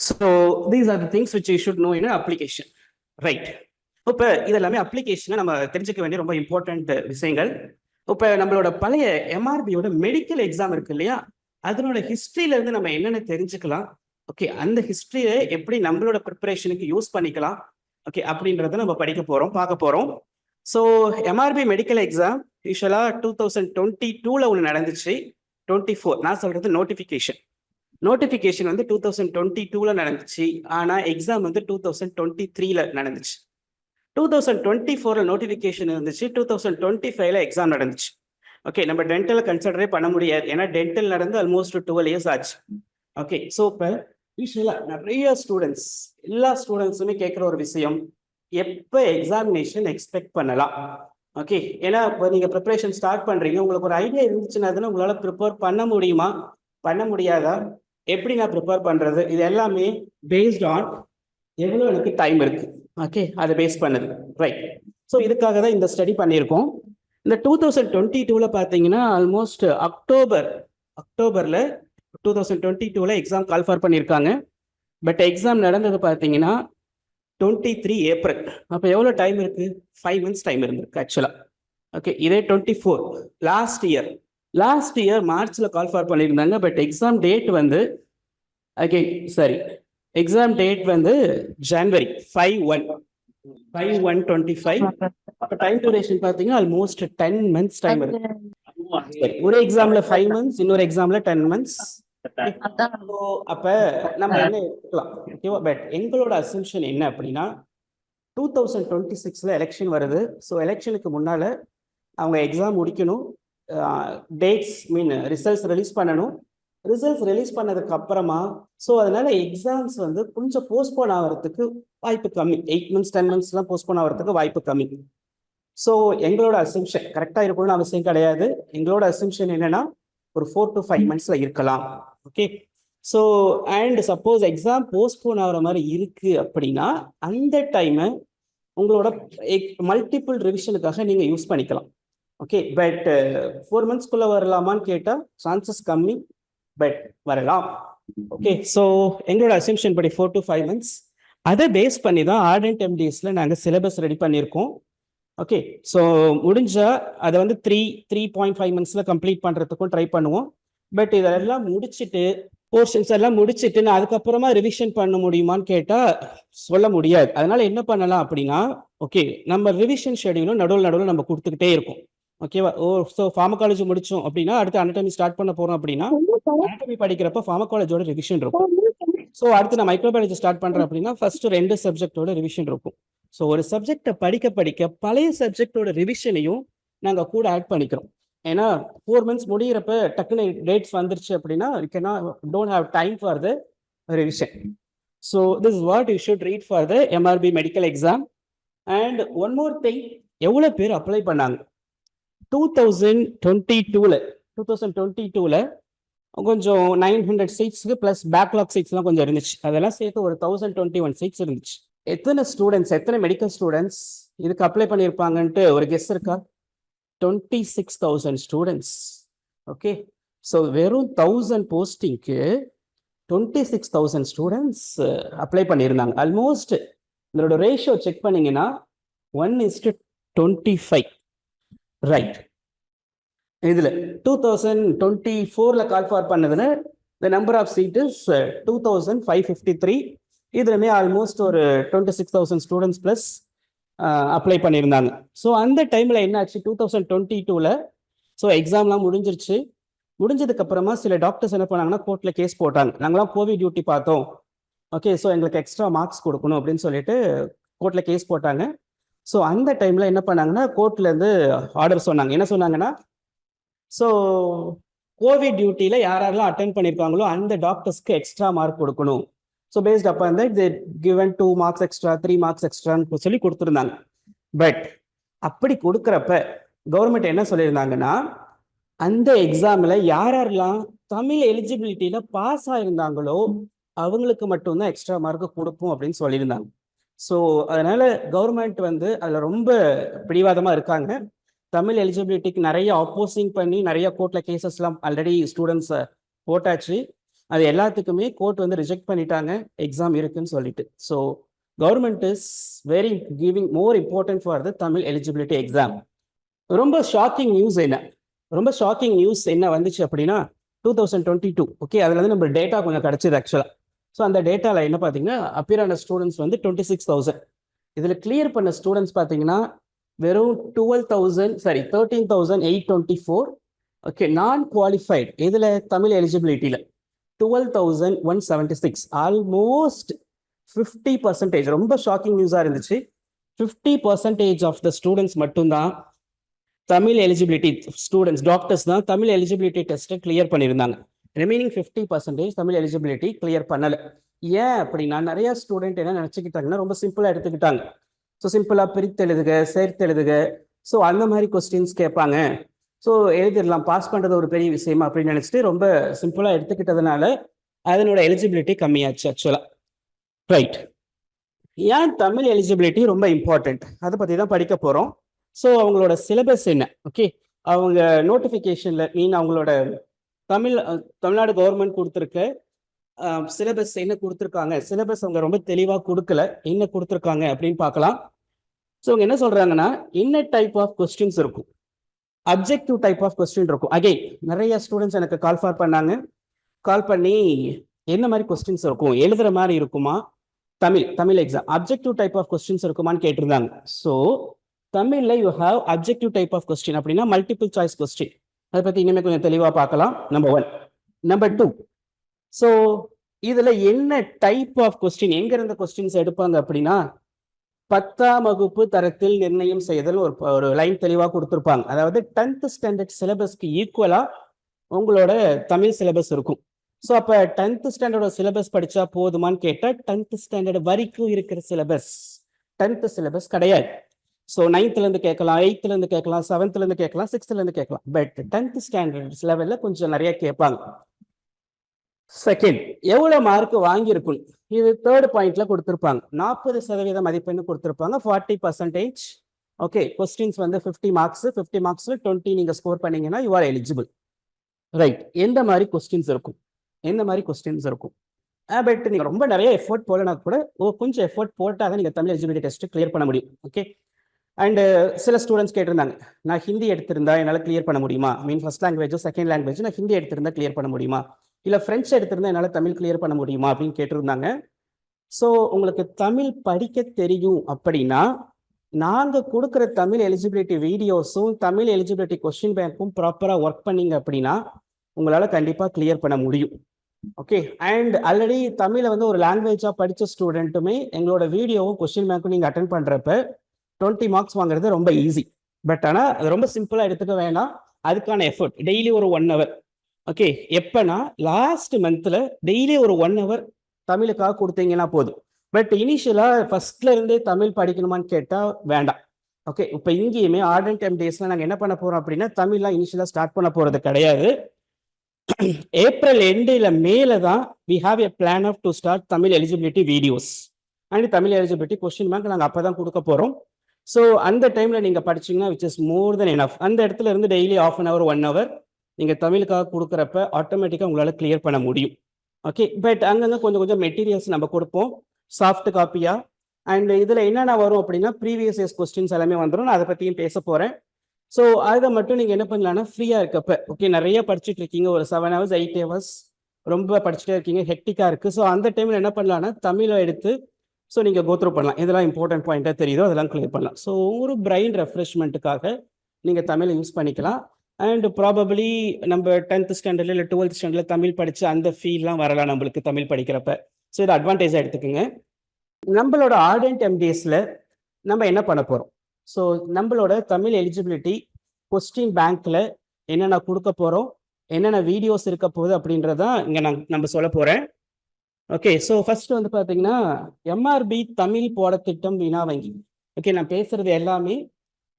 So these are the things which you should know in application, right? இப்போ இதெல்லாமே அப்ளிகேஷனை நம்ம தெரிஞ்சுக்க வேண்டிய ரொம்ப இம்பார்ட்டன்ட் விஷயங்கள். இப்போ நம்மளோட பழைய எம்ஆர்பியோட மெடிக்கல் எக்ஸாம் இருக்கு இல்லையா, அதனோட ஹிஸ்டரியில இருந்து நம்ம என்னென்ன தெரிஞ்சுக்கலாம், ஓகே, அந்த ஹிஸ்டரியை எப்படி நம்மளோட ப்ரிப்பரேஷனுக்கு யூஸ் பண்ணிக்கலாம், ஓகே, அப்படின்றத நம்ம படிக்க போறோம், பார்க்க போறோம். ஸோ எம்ஆர்பி மெடிக்கல் எக்ஸாம் யூஸ்வலா 2022ல ஒன்று நடந்துச்சு. 24 நான் சொல்றது நோட்டிஃபிகேஷன் வந்து 2022ல நடந்துச்சு. ஆனா எக்ஸாம் வந்து 2023ல நடந்துச்சு. 2024ல நோட்டிஃபிகேஷன் இருந்துச்சு, 2025ல எக்ஸாம் நடந்துச்சு. ஓகே, நம்ம டென்டலை கன்சிடரே பண்ண முடியாது, ஏன்னா டென்டல் நடந்து ஆல்மோஸ்ட் 12 இயர்ஸ் ஆச்சு. ஓகே, ஸோ இப்போ யூஸ்வலா நிறைய ஸ்டூடெண்ட்ஸ், எல்லா ஸ்டூடெண்ட்ஸுமே கேட்குற ஒரு விஷயம், எப்போ எக்ஸாமினேஷன் எக்ஸ்பெக்ட் பண்ணலாம்? ஓகே, ஏன்னா இப்போ நீங்க ப்ரிப்பரேஷன் ஸ்டார்ட் பண்றீங்க, உங்களுக்கு ஒரு ஐடியா இருந்துச்சுன்னா தானே உங்களால ப்ரிப்பேர் பண்ண முடியுமா, பண்ண முடியாதா, எப்படி நான் ப்ரிப்பேர் பண்றது, இது எல்லாமே பேஸ்ட் ஆன் எவ்வளோ எனக்கு டைம் இருக்கு. ஓகே, அதை பேஸ் பண்ணுது, ரைட்? ஸோ இதுக்காக தான் இந்த ஸ்டடி பண்ணியிருக்கோம். இந்த 2022ல பார்த்தீங்கன்னா ஆல்மோஸ்ட் அக்டோபர்ல 2022ல எக்ஸாம் கால் ஃபார் பண்ணியிருக்காங்க. பட் எக்ஸாம் நடந்தது பார்த்தீங்கன்னா 23 ஏப்ரல். அப்போ எவ்வளோ டைம் இருக்கு? 5 months டைம் இருந்திருக்கு ஆக்சுவலா. ஓகே, இதே 24 லாஸ்ட் இயர் மார்ச்ல கால் ஃபார் பண்ணியிருந்தாங்க. பட் எக்ஸாம் டேட் வந்து எக்ஸாம் டேட் வந்து ஜனவரி 5/1/25. அப்போ டைம் டியூரேஷன் பார்த்தீங்கன்னா ஆல்மோஸ்ட் 10 months டைம் இருக்கு. ஒரு எக்ஸாம்ல 5 months, இன்னொரு எக்ஸாம்ல 10 months. அப்ப நம்ம என்ன எடுத்துக்கலாம், ஓகேவா? பட் எங்களோட அசம்ஷன் என்ன அப்படின்னா 2026ல எலெக்ஷன் வருது. ஸோ எலெக்ஷனுக்கு முன்னால அவங்க எக்ஸாம் முடிக்கணும், டேட்ஸ் ரிசல்ட்ஸ் ரிலீஸ் பண்ணணும். ரிசல்ட்ஸ் ரிலீஸ் பண்ணதுக்கு அப்புறமா ஸோ அதனால எக்ஸாம்ஸ் வந்து கொஞ்சம் போஸ்ட்போன் ஆகிறதுக்கு வாய்ப்பு கம்மி. 8 months 10 monthsலாம் போஸ்ட்போன் ஆகிறதுக்கு வாய்ப்பு கம்மி. ஸோ எங்களோட அசம்ஷன் கரெக்டாக இருக்கணும்னு அவசியம் கிடையாது. எங்களோட அசம்ஷன் என்னன்னா ஒரு 4 to 5 monthsல இருக்கலாம். Okay, so and suppose exam postpone ஆகிற மாதிரி இருக்கு அப்படின்னா அந்த டைமை உங்களோட மல்டிபிள் ரிவிஷனுக்காக நீங்கள் யூஸ் பண்ணிக்கலாம். ஓகே, பட் 4 monthsக்குள்ள வரலாமான்னு கேட்டால் சான்சஸ் கம்மி, பட் வரலாம். ஓகே, ஸோ எங்களோட அசம்ஷன் படி 4 to 5 months. அதை பேஸ் பண்ணி தான் ஆர்டன்ட் எம்டிஎஸ்ல நாங்கள் சிலபஸ் ரெடி பண்ணியிருக்கோம். ஓகே, ஸோ முடிஞ்சா அதை வந்து 3.5 monthsல கம்ப்ளீட் பண்ணுறதுக்கும் ட்ரை பண்ணுவோம். பட் இதெல்லாம் முடிச்சுட்டு போர்ஷன்ஸ் எல்லாம் முடிச்சுட்டு நான் அதுக்கப்புறமா ரிவிஷன் பண்ண முடியுமான்னு கேட்டால் சொல்ல முடியாது. அதனால என்ன பண்ணலாம் அப்படின்னா, ஓகே, நம்ம ரிவிஷன் ஷெடியூலும் நடுவில் நம்ம கொடுத்துக்கிட்டே இருக்கோம். ஓகேவா? ஸோ ஃபார்மகாலஜி முடிச்சோம் அப்படின்னா அடுத்து அனட்டமி ஸ்டார்ட் பண்ண போறோம் அப்படின்னா அனட்டமி படிக்கிறப்ப ஃபார்மகாலஜியோட ரிவிஷன் இருக்கும். ஸோ அடுத்து நான் மைக்ரோபயாலஜி ஸ்டார்ட் பண்றேன் அப்படின்னா ஃபர்ஸ்ட் 2 சப்ஜெக்டோட ரிவிஷன் இருக்கும். ஸோ ஒரு சப்ஜெக்டை படிக்க பழைய சப்ஜெக்டோட ரிவிஷனையும் நாங்கள் கூட ஆட் பண்ணிக்கிறோம். ஏன்னா 4 months முடிகிறப்ப டக்குனு டேட்ஸ் வந்துருச்சு அப்படின்னா you cannot don't have time for the revision. So this is what you should read for the MRP medical exam. And one more thing, எவ்வளோ பேர் அப்ளை பண்ணாங்க 2022ல கொஞ்சம் 900 சீட்ஸ்க்கு ப்ளஸ் பேக்லாக் சீட்ஸ்லாம் கொஞ்சம் இருந்துச்சு. அதெல்லாம் சேர்த்து ஒரு 1021 சீட்ஸ் இருந்துச்சு. எத்தனை மெடிக்கல் ஸ்டூடெண்ட்ஸ் இதுக்கு அப்ளை பண்ணியிருப்பாங்கன்ட்டு ஒரு கெஸ் இருக்கா? 26,000 ஸ்டூடெண்ட்ஸ். ஓகே, ஸோ வெறும் 1000 போஸ்டிங்க்கு 26,000 ஸ்டூடெண்ட்ஸ் அப்ளை பண்ணியிருந்தாங்க. ஆல்மோஸ்ட் இதோட ரேஷியோ செக் பண்ணீங்கன்னா 1:25. ரைட், இதுல 2024ல கால் ஃபார் பண்ணதுல the number of seat is 2553. இதுலமே ஆல்மோஸ்ட் ஒரு 26,000 ஸ்டூடெண்ட்ஸ் பிளஸ் அப்ளை பண்ணியிருந்தாங்க. ஸோ அந்த டைம்ல என்ன ஆச்சு 2022ல, ஸோ எக்ஸாம்லாம் முடிஞ்சிருச்சு. முடிஞ்சதுக்கு அப்புறமா சில டாக்டர்ஸ் என்ன பண்ணாங்கன்னா கோர்ட்ல கேஸ் போட்டாங்க. நாங்களாம் கோவிட் டியூட்டி பார்த்தோம். ஓகே, ஸோ எங்களுக்கு எக்ஸ்ட்ரா மார்க்ஸ் கொடுக்கணும் அப்படின்னு சொல்லிட்டு கோர்ட்ல கேஸ் போட்டாங்க. ஸோ அந்த டைம்ல என்ன பண்ணாங்கன்னா கோர்ட்ல இருந்து ஆர்டர் சொன்னாங்க. என்ன சொன்னாங்கன்னா, ஸோ கோவிட் டியூட்டியில் யாரெல்லாம் அட்டென்ட் பண்ணியிருக்காங்களோ அந்த டாக்டர்ஸ்க்கு எக்ஸ்ட்ரா மார்க் கொடுக்கணும். ஸோ பேஸ்ட் அப்போ அந்த கிவன் 2 மார்க்ஸ் எக்ஸ்ட்ரா 3 மார்க்ஸ் எக்ஸ்ட்ரான்னு சொல்லி கொடுத்துருந்தாங்க. பட் அப்படி கொடுக்குறப்ப கவர்மெண்ட் என்ன சொல்லியிருந்தாங்கன்னா, அந்த எக்ஸாமில் யாரெல்லாம் தமிழ் எலிஜிபிலிட்டியில் பாஸ் ஆயிருந்தாங்களோ அவங்களுக்கு மட்டும்தான் எக்ஸ்ட்ரா மார்க் கொடுப்போம் அப்படின்னு சொல்லியிருந்தாங்க. ஸோ அதனால கவர்மெண்ட் வந்து அதில் ரொம்ப பிடிவாதமாக இருக்காங்க. தமிழ் எலிஜிபிலிட்டிக்கு நிறைய ஆப்போசிங் பண்ணி நிறைய கோர்ட்டில் கேசஸ்லாம் ஆல்ரெடி ஸ்டூடெண்ட்ஸ் போட்டாச்சு. அது எல்லாத்துக்குமே கோர்ட் வந்து ரிஜெக்ட் பண்ணிட்டாங்க எக்ஸாம் இருக்குன்னு சொல்லிட்டு. So government is very giving more important for the Tamil eligibility exam. ரொம்ப ஷாக்கிங் நியூஸ் என்ன வந்துச்சு அப்படின்னா 2022. ஓகே, அதில் வந்து நம்ம டேட்டா கொஞ்சம் கிடச்சிது ஆக்சுவலாக. ஸோ அந்த டேட்டாவில் என்ன பார்த்தீங்கன்னா அப்பியர் ஆன ஸ்டூடெண்ட்ஸ் வந்து 26,000. இதில் கிளியர் பண்ண ஸ்டூடெண்ட்ஸ் பார்த்தீங்கன்னா வெறும் 13,824. ஓகே, நான் குவாலிஃபைடு இதில் தமிழ் எலிஜிபிலிட்டியில் 12,176. ஆல்மோஸ்ட் 50%. ரொம்ப ஷாக்கிங் நியூஸாக இருந்துச்சு. 50% ஆஃப் த ஸ்டூடெண்ட்ஸ் மட்டும்தான் தமிழ் எலிஜிபிலிட்டி ஸ்டூடெண்ட்ஸ், டாக்டர்ஸ் தான் தமிழ் எலிஜிபிலிட்டி டெஸ்ட்டை கிளியர் பண்ணியிருந்தாங்க. ரிமைனிங் 50% தமிழ் எலிஜிபிலிட்டி கிளியர் பண்ணலை. ஏன் அப்படின்னா நிறைய ஸ்டூடெண்ட் என்ன நினச்சிக்கிட்டாங்கன்னா ரொம்ப சிம்பிளாக எடுத்துக்கிட்டாங்க. ஸோ சிம்பிளாக பிரித்தெழுதுக, சேர்த்தெழுதுக, ஸோ அந்த மாதிரி கொஸ்டின்ஸ் கேட்பாங்க. ஸோ எழுதிடலாம், பாஸ் பண்ணுறது ஒரு பெரிய விஷயமா அப்படின்னு நினச்சிட்டு ரொம்ப சிம்பிளாக எடுத்துக்கிட்டதுனால அதனோட எலிஜிபிலிட்டி கம்மியாச்சு ஆக்சுவலாக. ரைட், ஏன் தமிழ் எலிஜிபிலிட்டி ரொம்ப இம்பார்ட்டண்ட் அதை பற்றி தான் படிக்க போகிறோம். ஸோ அவங்களோட சிலபஸ் என்ன, ஓகே, அவங்க நோட்டிஃபிகேஷனில் அவங்களோட தமிழ்நாடு கவர்மெண்ட் கொடுத்துருக்க சிலபஸ் என்ன கொடுத்துருக்காங்க, சிலபஸ் அவங்க ரொம்ப தெளிவாக கொடுக்கல, என்ன கொடுத்துருக்காங்க அப்படின்னு பார்க்கலாம். ஸோ அவங்க என்ன சொல்கிறாங்கன்னா, என்ன டைப் ஆஃப் கொஸ்டின்ஸ் இருக்கும், அப்ஜெக்டிவ் டைப் ஆஃப் கொஸ்டின் இருக்கும். அகெயின் நிறைய ஸ்டூடெண்ட்ஸ் எனக்கு கால் பண்ணி என்ன மாதிரி கொஸ்டின்ஸ் இருக்கும், எழுதுகிற மாதிரி இருக்குமா, Tamil exam objective type of questions இருக்குமான்னு கேட்டிருந்தாங்க. ஸோ தமிழில் you have objective type of question அப்படின்னா மல்டிபிள் சாய்ஸ் கொஸ்டின். அதை பற்றி இனிமேல் கொஞ்சம் தெளிவாக பார்க்கலாம். நம்பர் 1. நம்பர் 2, ஸோ இதில் என்ன டைப் ஆஃப் கொஸ்டின், எங்கேருந்து கொஸ்டின்ஸ் எடுப்பாங்க அப்படின்னா 10ஆம் வகுப்பு தரத்தில் நிர்ணயம் செய்தல் ஒரு லைன் தெளிவாக கொடுத்துருப்பாங்க. அதாவது 10th ஸ்டாண்டர்ட் சிலபஸ்க்கு ஈக்குவலாக உங்களோட தமிழ் சிலபஸ் இருக்கும். ஸோ அப்போ 10th ஸ்டாண்டர்டோட சிலபஸ் படித்தா போதுமான்னு கேட்டால் 10th ஸ்டாண்டர்ட் வரைக்கும் இருக்கிற சிலபஸ் 10th சிலபஸ் கிடையாது. ஸோ 9th கேட்கலாம், 8th கேட்கலாம், 7th கேட்கலாம், 6th கேட்கலாம். பட் 10th ஸ்டாண்டர்ட் லெவலில் கொஞ்சம் நிறைய கேட்பாங்க. செகண்ட், எவ்வளோ மார்க் வாங்கியிருக்கும், இது 3rd பாயிண்ட்ல கொடுத்துருப்பாங்க. 40% மதிப்பெண்ணு கொடுத்துருப்பாங்க, 40%. ஓகே, கொஸ்டின்ஸ் வந்து 50 மார்க்ஸ், 50 மார்க்ஸில் 20 நீங்கள் ஸ்கோர் பண்ணீங்கன்னா யூ ஆர் எலிஜிபிள். ரைட், எந்த மாதிரி கொஸ்டின்ஸ் இருக்கும், பட் நீங்கள் ரொம்ப நிறைய எஃபோர்ட் போடனா கூட கொஞ்சம் எஃபோர்ட் போட்டால் தான் நீங்கள் தமிழ் எலிஜிபிலிட்டி டெஸ்ட் கிளியர் பண்ண முடியும். ஓகே, அண்டு சில ஸ்டூடெண்ட்ஸ் கேட்டிருந்தாங்க, நான் ஹிந்தி எடுத்திருந்தா என்னால் கிளியர் பண்ண முடியுமா, ஃபர்ஸ்ட் லாங்குவேஜ் செகண்ட் லாங்குவேஜ் நான் ஹிந்தி எடுத்திருந்தா கிளியர் பண்ண முடியுமா, இல்லை ஃப்ரெஞ்ச் எடுத்திருந்தா என்னால் தமிழ் கிளியர் பண்ண முடியுமா அப்படின்னு கேட்டிருந்தாங்க. ஸோ உங்களுக்கு தமிழ் படிக்க தெரியும் அப்படின்னா நாங்கள் கொடுக்குற தமிழ் எலிஜிபிலிட்டி வீடியோஸும் தமிழ் எலிஜிபிலிட்டி கொஸ்டின் பேங்க்கும் ப்ராப்பராக ஒர்க் பண்ணீங்க அப்படின்னா உங்களால் கண்டிப்பாக கிளியர் பண்ண முடியும். ஓகே, அண்ட் ஆல்ரெடி தமிழை வந்து ஒரு லாங்குவேஜாக படித்த ஸ்டூடெண்ட்டுமே எங்களோட வீடியோவும் கொஸ்டின் பேங்க்கும் நீங்கள் அட்டென்ட் பண்ணுறப்ப 20 மார்க்ஸ் வாங்குறது ரொம்ப ஈஸி. பட் ஆனால் அது ரொம்ப சிம்பிளாக எடுத்துக்க வேணாம், அதுக்கான எஃபர்ட் டெய்லி ஒரு 1 hour. ஓகே, எப்போனா லாஸ்ட் மந்த்தில் டெய்லி ஒரு 1 hour தமிழுக்காக கொடுத்தீங்கன்னா போதும். பட் இனிஷியலாக ஃபர்ஸ்ட்ல இருந்தே தமிழ் படிக்கணுமான்னு கேட்டால் வேண்டாம். ஓகே, இப்போ இங்கேயுமே ஆர்டன் டைம் டேஸில் நாங்கள் என்ன பண்ண போகிறோம் அப்படின்னா தமிழ்லாம் இனிஷியலாக ஸ்டார்ட் பண்ண போகிறது கிடையாது. ஏப்ரல் எண்டில் மேல தான் we have a plan of to start Tamil eligibility videos and Tamil eligibility question bank நாங்கள் அப்போ தான் கொடுக்க போகிறோம். ஸோ அந்த டைமில் நீங்கள் படிச்சிங்கன்னா which is more than enough. அந்த இடத்துல இருந்து டெய்லி 1/2 hour 1 hour நீங்கள் தமிழுக்காக கொடுக்குறப்ப ஆட்டோமேட்டிக்காக உங்களால் கிளியர் பண்ண முடியும். ஓகே, பட் அங்கங்கே கொஞ்சம் மெட்டீரியல்ஸ் நம்ம கொடுப்போம் சாஃப்ட் காப்பியாக. அண்ட் இதில் என்னென்ன வரும் அப்படின்னா ப்ரீவியஸ் இயர்ஸ் கொஸ்டின்ஸ் எல்லாமே வந்துடும். நான் அதை பற்றியும் பேச போகிறேன். ஸோ அதை மட்டும் நீங்கள் என்ன பண்ணலான்னா ஃப்ரீயாக இருக்கப்ப, ஓகே, நிறைய படிச்சுட்டு இருக்கீங்க, ஒரு 7 hours 8 hours ரொம்ப படிச்சுட்டே இருக்கீங்க, ஹெக்டிக்காக இருக்குது. ஸோ அந்த டைமில் என்ன பண்ணலான்னா தமிழை எடுத்து ஸோ நீங்கள் கோத்ரூ பண்ணலாம். இதெல்லாம் இம்பார்ட்டன்ட் பாயிண்ட்டாக தெரியுதோ அதெல்லாம் கிளியர் பண்ணலாம். ஸோ ஒரு பிரைன் ரெஃப்ரெஷ்மெண்ட்டுக்காக நீங்கள் தமிழை யூஸ் பண்ணிக்கலாம். அண்ட் ப்ராபபிளி நம்ம 10th ஸ்டாண்டர்ட்ல இல்லை 12th ஸ்டாண்டர்ட்ல தமிழ் படிச்சு அந்த ஃபீல்லாம் வரலாம் நம்மளுக்கு தமிழ் படிக்கிறப்ப. ஸோ இது அட்வான்டேஜாக எடுத்துக்கோங்க. நம்மளோட ஆர்டன்ட் எம்டிஎஸ்ல நம்ம என்ன பண்ண போறோம்? ஸோ நம்மளோட தமிழ் எலிஜிபிலிட்டி கொஸ்டின் பேங்க்ல என்னென்ன கொடுக்க போறோம், என்னென்ன வீடியோஸ் இருக்க போகுது அப்படின்றதான் இங்க நம்ம சொல்ல போறேன். ஓகே, ஸோ ஃபர்ஸ்ட் வந்து பார்த்தீங்கன்னா எம்ஆர்பி தமிழ் பாடத்திட்டம் வினா வங்கி. ஓகே, நான் பேசுறது எல்லாமே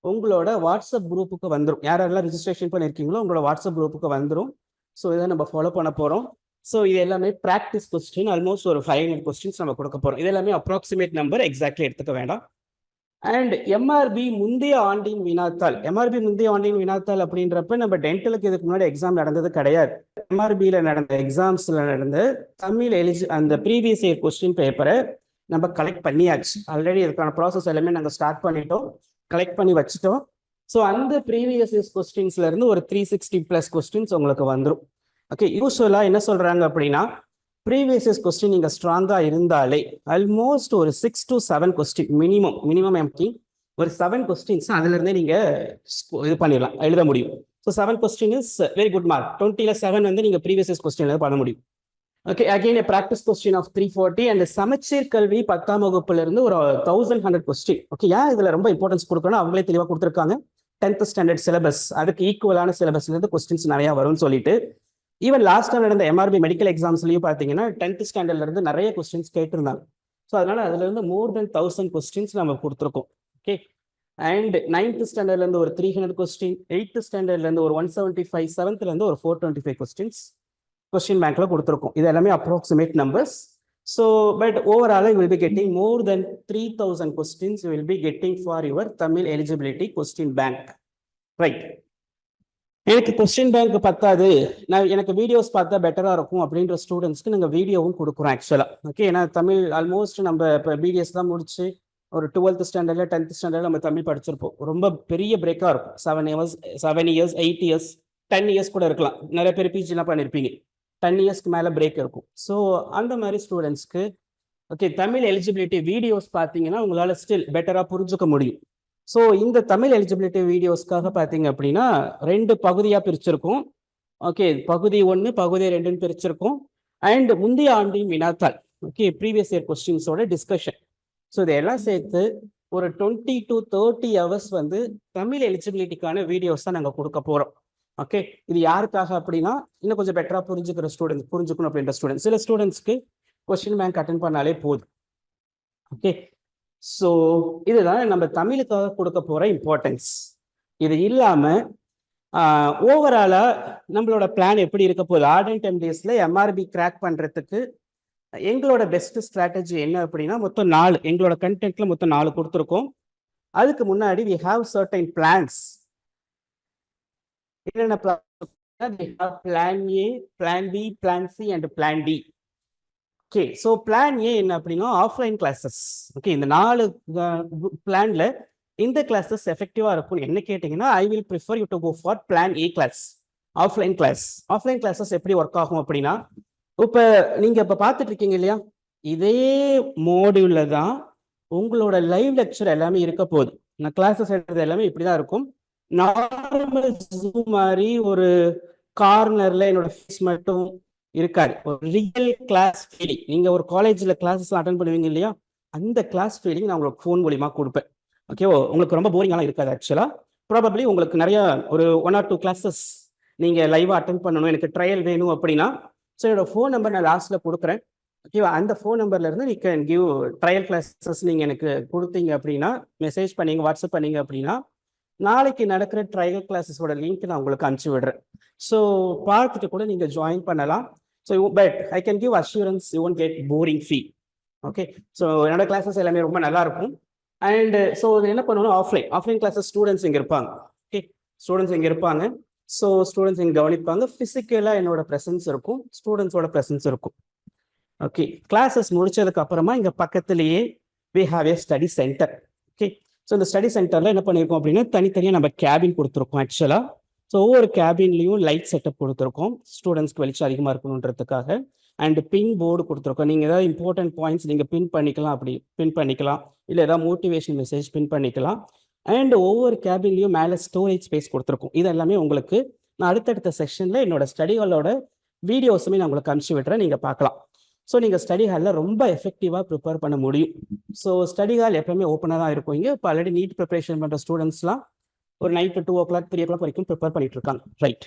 உங்களோட வாட்ஸ்அப் குரூப்புக்கு வந்துடும். யாரெல்லாம் ரிஜிஸ்ட்ரேஷன் பண்ணியிருக்கீங்களோ உங்களோட வாட்ஸ்அப் குரூப்புக்கு வந்துடும். ஸோ இதை நம்ம ஃபாலோ பண்ண போகிறோம். ஸோ இது எல்லாமே ப்ராக்டிஸ் கொஸ்டின், ஆல்மோஸ்ட் ஒரு 500 கொஸ்டின்ஸ் நம்ம கொடுக்க போகிறோம். இது எல்லாமே அப்ராக்சிமேட் நம்பர், எக்ஸாக்ட்லி எடுத்துக்க வேண்டாம். அண்ட் எம்ஆர்பி முந்தைய ஆண்டின் வினாத்தாள். எம்ஆர்பி முந்தைய ஆண்டின் வினாத்தாள் அப்படின்றப்ப நம்ம டென்டலுக்கு இதுக்கு முன்னாடி எக்ஸாம் நடந்தது கிடையாது. எம்ஆர்பியில் நடந்த எக்ஸாம்ஸில் நடந்த தமிழ் அந்த ப்ரீவியஸ் இயர் கொஸ்டின் பேப்பரை நம்ம கலெக்ட் பண்ணியாச்சு. ஆல்ரெடி இதுக்கான ப்ராசஸ் எல்லாமே நாங்கள் ஸ்டார்ட் பண்ணிட்டோம், கலெக்ட் பண்ணி வச்சுட்டோம். ஸோ அந்த ப்ரீவியஸ் இயர்ஸ் கொஸ்டின்ஸ்ல இருந்து ஒரு 360+ கொஸ்டின்ஸ் உங்களுக்கு வந்துடும். ஓகே, யூஸ்வலாக என்ன சொல்றாங்க அப்படின்னா ப்ரீவியஸ் இயர்ஸ் கொஸ்டின் நீங்கள் ஸ்ட்ராங்காக இருந்தாலே ஆல்மோஸ்ட் ஒரு 6 to 7 கொஸ்டின் மினிமம் எம்கி ஒரு 7 கொஸ்டின்ஸ் அதுலேருந்தே நீங்கள் இது பண்ணிடலாம், எழுத முடியும். So 7 question is very good mark. 20ல் 7 வந்து நீங்கள் ப்ரீவியஸ் இயர்ஸ் கொஸ்டின் பண்ண முடியும். Okay, again a practice question of 340 and சமச்சீர் கல்வி 10ஆம் வகுப்புல இருந்து ஒரு 1100 கொஸ்டின். ஓகே, ஏன் இதுல ரொம்ப இம்பார்ட்டன்ஸ் கொடுக்கணும், அவங்களே தெளிவாக கொடுத்துருக்காங்க. 10th ஸ்டாண்டர்ட் சிலபஸ் அதுக்கு ஈக்குவலான சிலபஸ்ல இருந்து கொஸ்டின்ஸ் நிறைய வரும்னு சொல்லிட்டு, ஈவன் லாஸ்டா நடந்த எம்ஆர்பி மெடிக்கல் எக்ஸாம்ஸ்லயும் பார்த்தீங்கன்னா 10th ஸ்டாண்டர்ட்ல இருந்து நிறைய கொஸ்டின்ஸ் கேட்டிருந்தாங்க. ஸோ அதனால அதுல இருந்து more than 1000 கொஸ்டின்ஸ் நம்ம கொடுத்துருக்கோம். ஓகே, அண்ட் 9th ஸ்டாண்டர்ட்ல இருந்து ஒரு 300 கொஸ்டின், 8th ஸ்டாண்டர்ட்ல இருந்து ஒரு 175, 7th இருந்து ஒரு 425 கொஸ்டின்ஸ் கொஸ்டின் பேங்க்ல கொடுத்துருக்கோம். இது எல்லாமே approximate numbers. So but overall you will be getting more than 3000 questions you will be getting for your Tamil eligibility question bank. Right, எனக்கு கொஸ்டின் பேங்க் பத்தாது, எனக்கு வீடியோஸ் பார்த்தா பெட்டராக இருக்கும் அப்படின்ற ஸ்டூடெண்ட்ஸ்க்கு நாங்கள் வீடியோவும் கொடுக்குறோம் ஆக்சுவலாக. ஓகே, ஏன்னா தமிழ் ஆல்மோஸ்ட் நம்ம இப்போ பிடிஎஸ் தான் முடிச்சு ஒரு 12th ஸ்டாண்டர்டில் 10th ஸ்டாண்டர்டில் நம்ம தமிழ் படிச்சிருப்போம். ரொம்ப பெரிய பிரேக்காக இருக்கும். 7 years 8 years 10 years கூட இருக்கலாம். நிறைய பேர் பிஜிலாம் பண்ணியிருப்பீங்க, 10 yearsக்கு மேலே பிரேக் இருக்கும். ஸோ அந்த மாதிரி ஸ்டூடெண்ட்ஸ்க்கு ஓகே தமிழ் எலிஜிபிலிட்டி வீடியோஸ் பார்த்தீங்கன்னா உங்களால் ஸ்டில் பெட்டராக புரிஞ்சுக்க முடியும். ஸோ இந்த தமிழ் எலிஜிபிலிட்டி வீடியோஸ்க்காக பார்த்தீங்க அப்படின்னா 2 பகுதியாக பிரிச்சிருக்கோம். ஓகே, பகுதி 1 பகுதி 2ன்னு பிரிச்சிருக்கோம். அண்ட் முந்தைய ஆண்டின் வினாத்தாள், ஓகே ப்ரீவியஸ் இயர் கொஸ்டின்ஸோட டிஸ்கஷன். ஸோ இதெல்லாம் சேர்த்து ஒரு 20 to 30 hours வந்து தமிழ் எலிஜிபிலிட்டிக்கான வீடியோஸ் தான் நாங்கள் கொடுக்க போகிறோம். ஓகே, இது யாருக்காக அப்படின்னா இன்னும் கொஞ்சம் பெட்டராக புரிஞ்சுக்கணும் அப்படின்ற ஸ்டூடெண்ட்ஸ். சில ஸ்டூடெண்ட்ஸ்க்கு கொஸ்டின் பேங்க் அட்டென்ட் பண்ணாலே போதும். ஓகே, ஸோ இதுதான் நம்ம தமிழுக்காக கொடுக்க போகிற இம்பார்ட்டன்ஸ். இது இல்லாமல் ஓவராலாக நம்மளோட பிளான் எப்படி இருக்க போகுது, ஆர்டன்ட் எம்டிஎஸ்ல எம்ஆர்பி கிராக் பண்ணுறதுக்கு எங்களோட பெஸ்ட் ஸ்ட்ராட்டஜி என்ன அப்படின்னா மொத்தம் 4, எங்களோட கண்டென்ட்ல மொத்தம் 4 கொடுத்துருக்கோம். அதுக்கு முன்னாடி we have certain plans. என்னென்ன plan A, plan B, plan C and plan D. Okay, so plan A என்ன அப்படின்னா ஆஃப்லைன் கிளாஸஸ். ஓகே, இந்த 4 பிளான்ல இந்த கிளாஸஸ் எஃபெக்டிவா இருக்கும் என்ன கேட்டீங்கன்னா I will prefer you to go for plan A class, offline class. Offline classes எப்படி ஒர்க் ஆகும் அப்படின்னா இப்போ நீங்க இப்போ பார்த்துட்டு இருக்கீங்க இல்லையா, இதே மோடியூல்ல தான் உங்களோட லைவ் லெக்சர் எல்லாமே இருக்க போகுது. நான் கிளாஸஸ் எடுக்கிறது எல்லாமே இப்படிதான் இருக்கும். நார்மல் ஜூம் மாதிரி ஒரு கார்னர்ல என்னோட ஃபேஸ் மட்டும் இருக்காது. ஒரு ரியல் கிளாஸ் ஃபீலிங், நீங்க ஒரு காலேஜ்ல கிளாஸஸ் அட்டன் பண்ணுவீங்க இல்லையா, அந்த கிளாஸ் ஃபீலிங் நான் உங்களுக்கு ஃபோன் மூலியமா கொடுப்பேன். ஓகேவோ, உங்களுக்கு ரொம்ப போரிங்காலாம் இருக்காது. ஆக்சுவலா ப்ராபப்ளி உங்களுக்கு நிறைய ஒரு 1 or 2 கிளாஸஸ் நீங்க லைவா அட்டன் பண்ணணும், எனக்கு ட்ரையல் வேணும் அப்படின்னா ஸோ என்னோட ஃபோன் நம்பர் நான் லாஸ்ட்ல கொடுக்குறேன். ஓகேவா, அந்த ஃபோன் நம்பர்ல இருந்து நீ கேன் கிவ் ட்ரையல் கிளாஸஸ் நீங்க எனக்கு கொடுத்தீங்க அப்படின்னா, மெசேஜ் பண்ணீங்க, வாட்ஸ்அப் பண்ணீங்க அப்படின்னா நாளைக்கு நடக்கிற ட்ரையல் கிளாஸஸோட லிங்க் நான் உங்களுக்கு அனுப்பிச்சு விடுறேன். ஸோ பார்த்துட்டு கூட நீங்க ஜாயின் பண்ணலாம். So but I can give assurance you won't get boring feel. Okay, so என்னோட கிளாஸஸ் எல்லாமே ரொம்ப நல்லா இருக்கும். அண்ட் ஸோ என்ன பண்ணணும், ஆஃப்லைன் கிளாஸஸ் ஸ்டூடெண்ட்ஸ் இங்கே இருப்பாங்க. ஓகே, ஸ்டூடெண்ட்ஸ் இங்கே இருப்பாங்க. ஸோ ஸ்டூடெண்ட்ஸ் இங்கே கவனிப்பாங்க. ஃபிசிக்கலாக என்னோட ப்ரெசன்ஸ் இருக்கும், ஸ்டூடெண்ட்ஸோட ப்ரெசன்ஸ் இருக்கும். ஓகே, கிளாஸஸ் முடிச்சதுக்கு அப்புறமா இங்கே பக்கத்துலேயே we have a study centre. Okay, so இந்த ஸ்டடி சென்டரில் என்ன பண்ணியிருக்கோம் அப்படின்னா தனித்தனியாக நம்ம கேபின் கொடுத்துருக்கோம் ஆக்சுவலாக. ஸோ ஒவ்வொரு கேபின்லையும் லைட் செட்டப் கொடுத்துருக்கோம் ஸ்டூடெண்ட்ஸ்க்கு வெளிச்சம் அதிகமாக இருக்கணுன்றதுக்காக. அண்ட் பின் போர்டு கொடுத்துருக்கோம். நீங்கள் ஏதாவது இம்பார்ட்டன்ட் பாயிண்ட்ஸ் நீங்கள் பின் பண்ணிக்கலாம், அப்படி பின் பண்ணிக்கலாம். இல்லை ஏதாவது மோட்டிவேஷன் மெசேஜ் பின் பண்ணிக்கலாம். அண்ட் ஒவ்வொரு கேபின்லையும் மேலே ஸ்டோரேஜ் ஸ்பேஸ் கொடுத்துருக்கும். இது எல்லாமே உங்களுக்கு நான் அடுத்தடுத்த செஷனில் என்னோட ஸ்டடி ஹாலோட வீடியோஸுமே நான் உங்களுக்கு அனுப்பிச்சி விட்றேன், நீங்கள் பார்க்கலாம். ஸோ நீங்கள் ஸ்டடி ஹாலில் ரொம்ப எஃபெக்டிவாக ப்ரிப்பேர் பண்ண முடியும். ஸோ ஸ்டடி ஹால் எப்பவுமே ஓப்பனாக தான் இருக்கும். இங்கே இப்போ ஆல்ரெடி நீட் ப்ரிப்பரேஷன் பண்ணுற ஸ்டூடெண்ட்ஸ்லாம் ஒரு நைட்டு 2 o'clock 3 o'clock வரைக்கும் ப்ரிப்பேர் பண்ணிட்டு இருக்காங்க, ரைட்?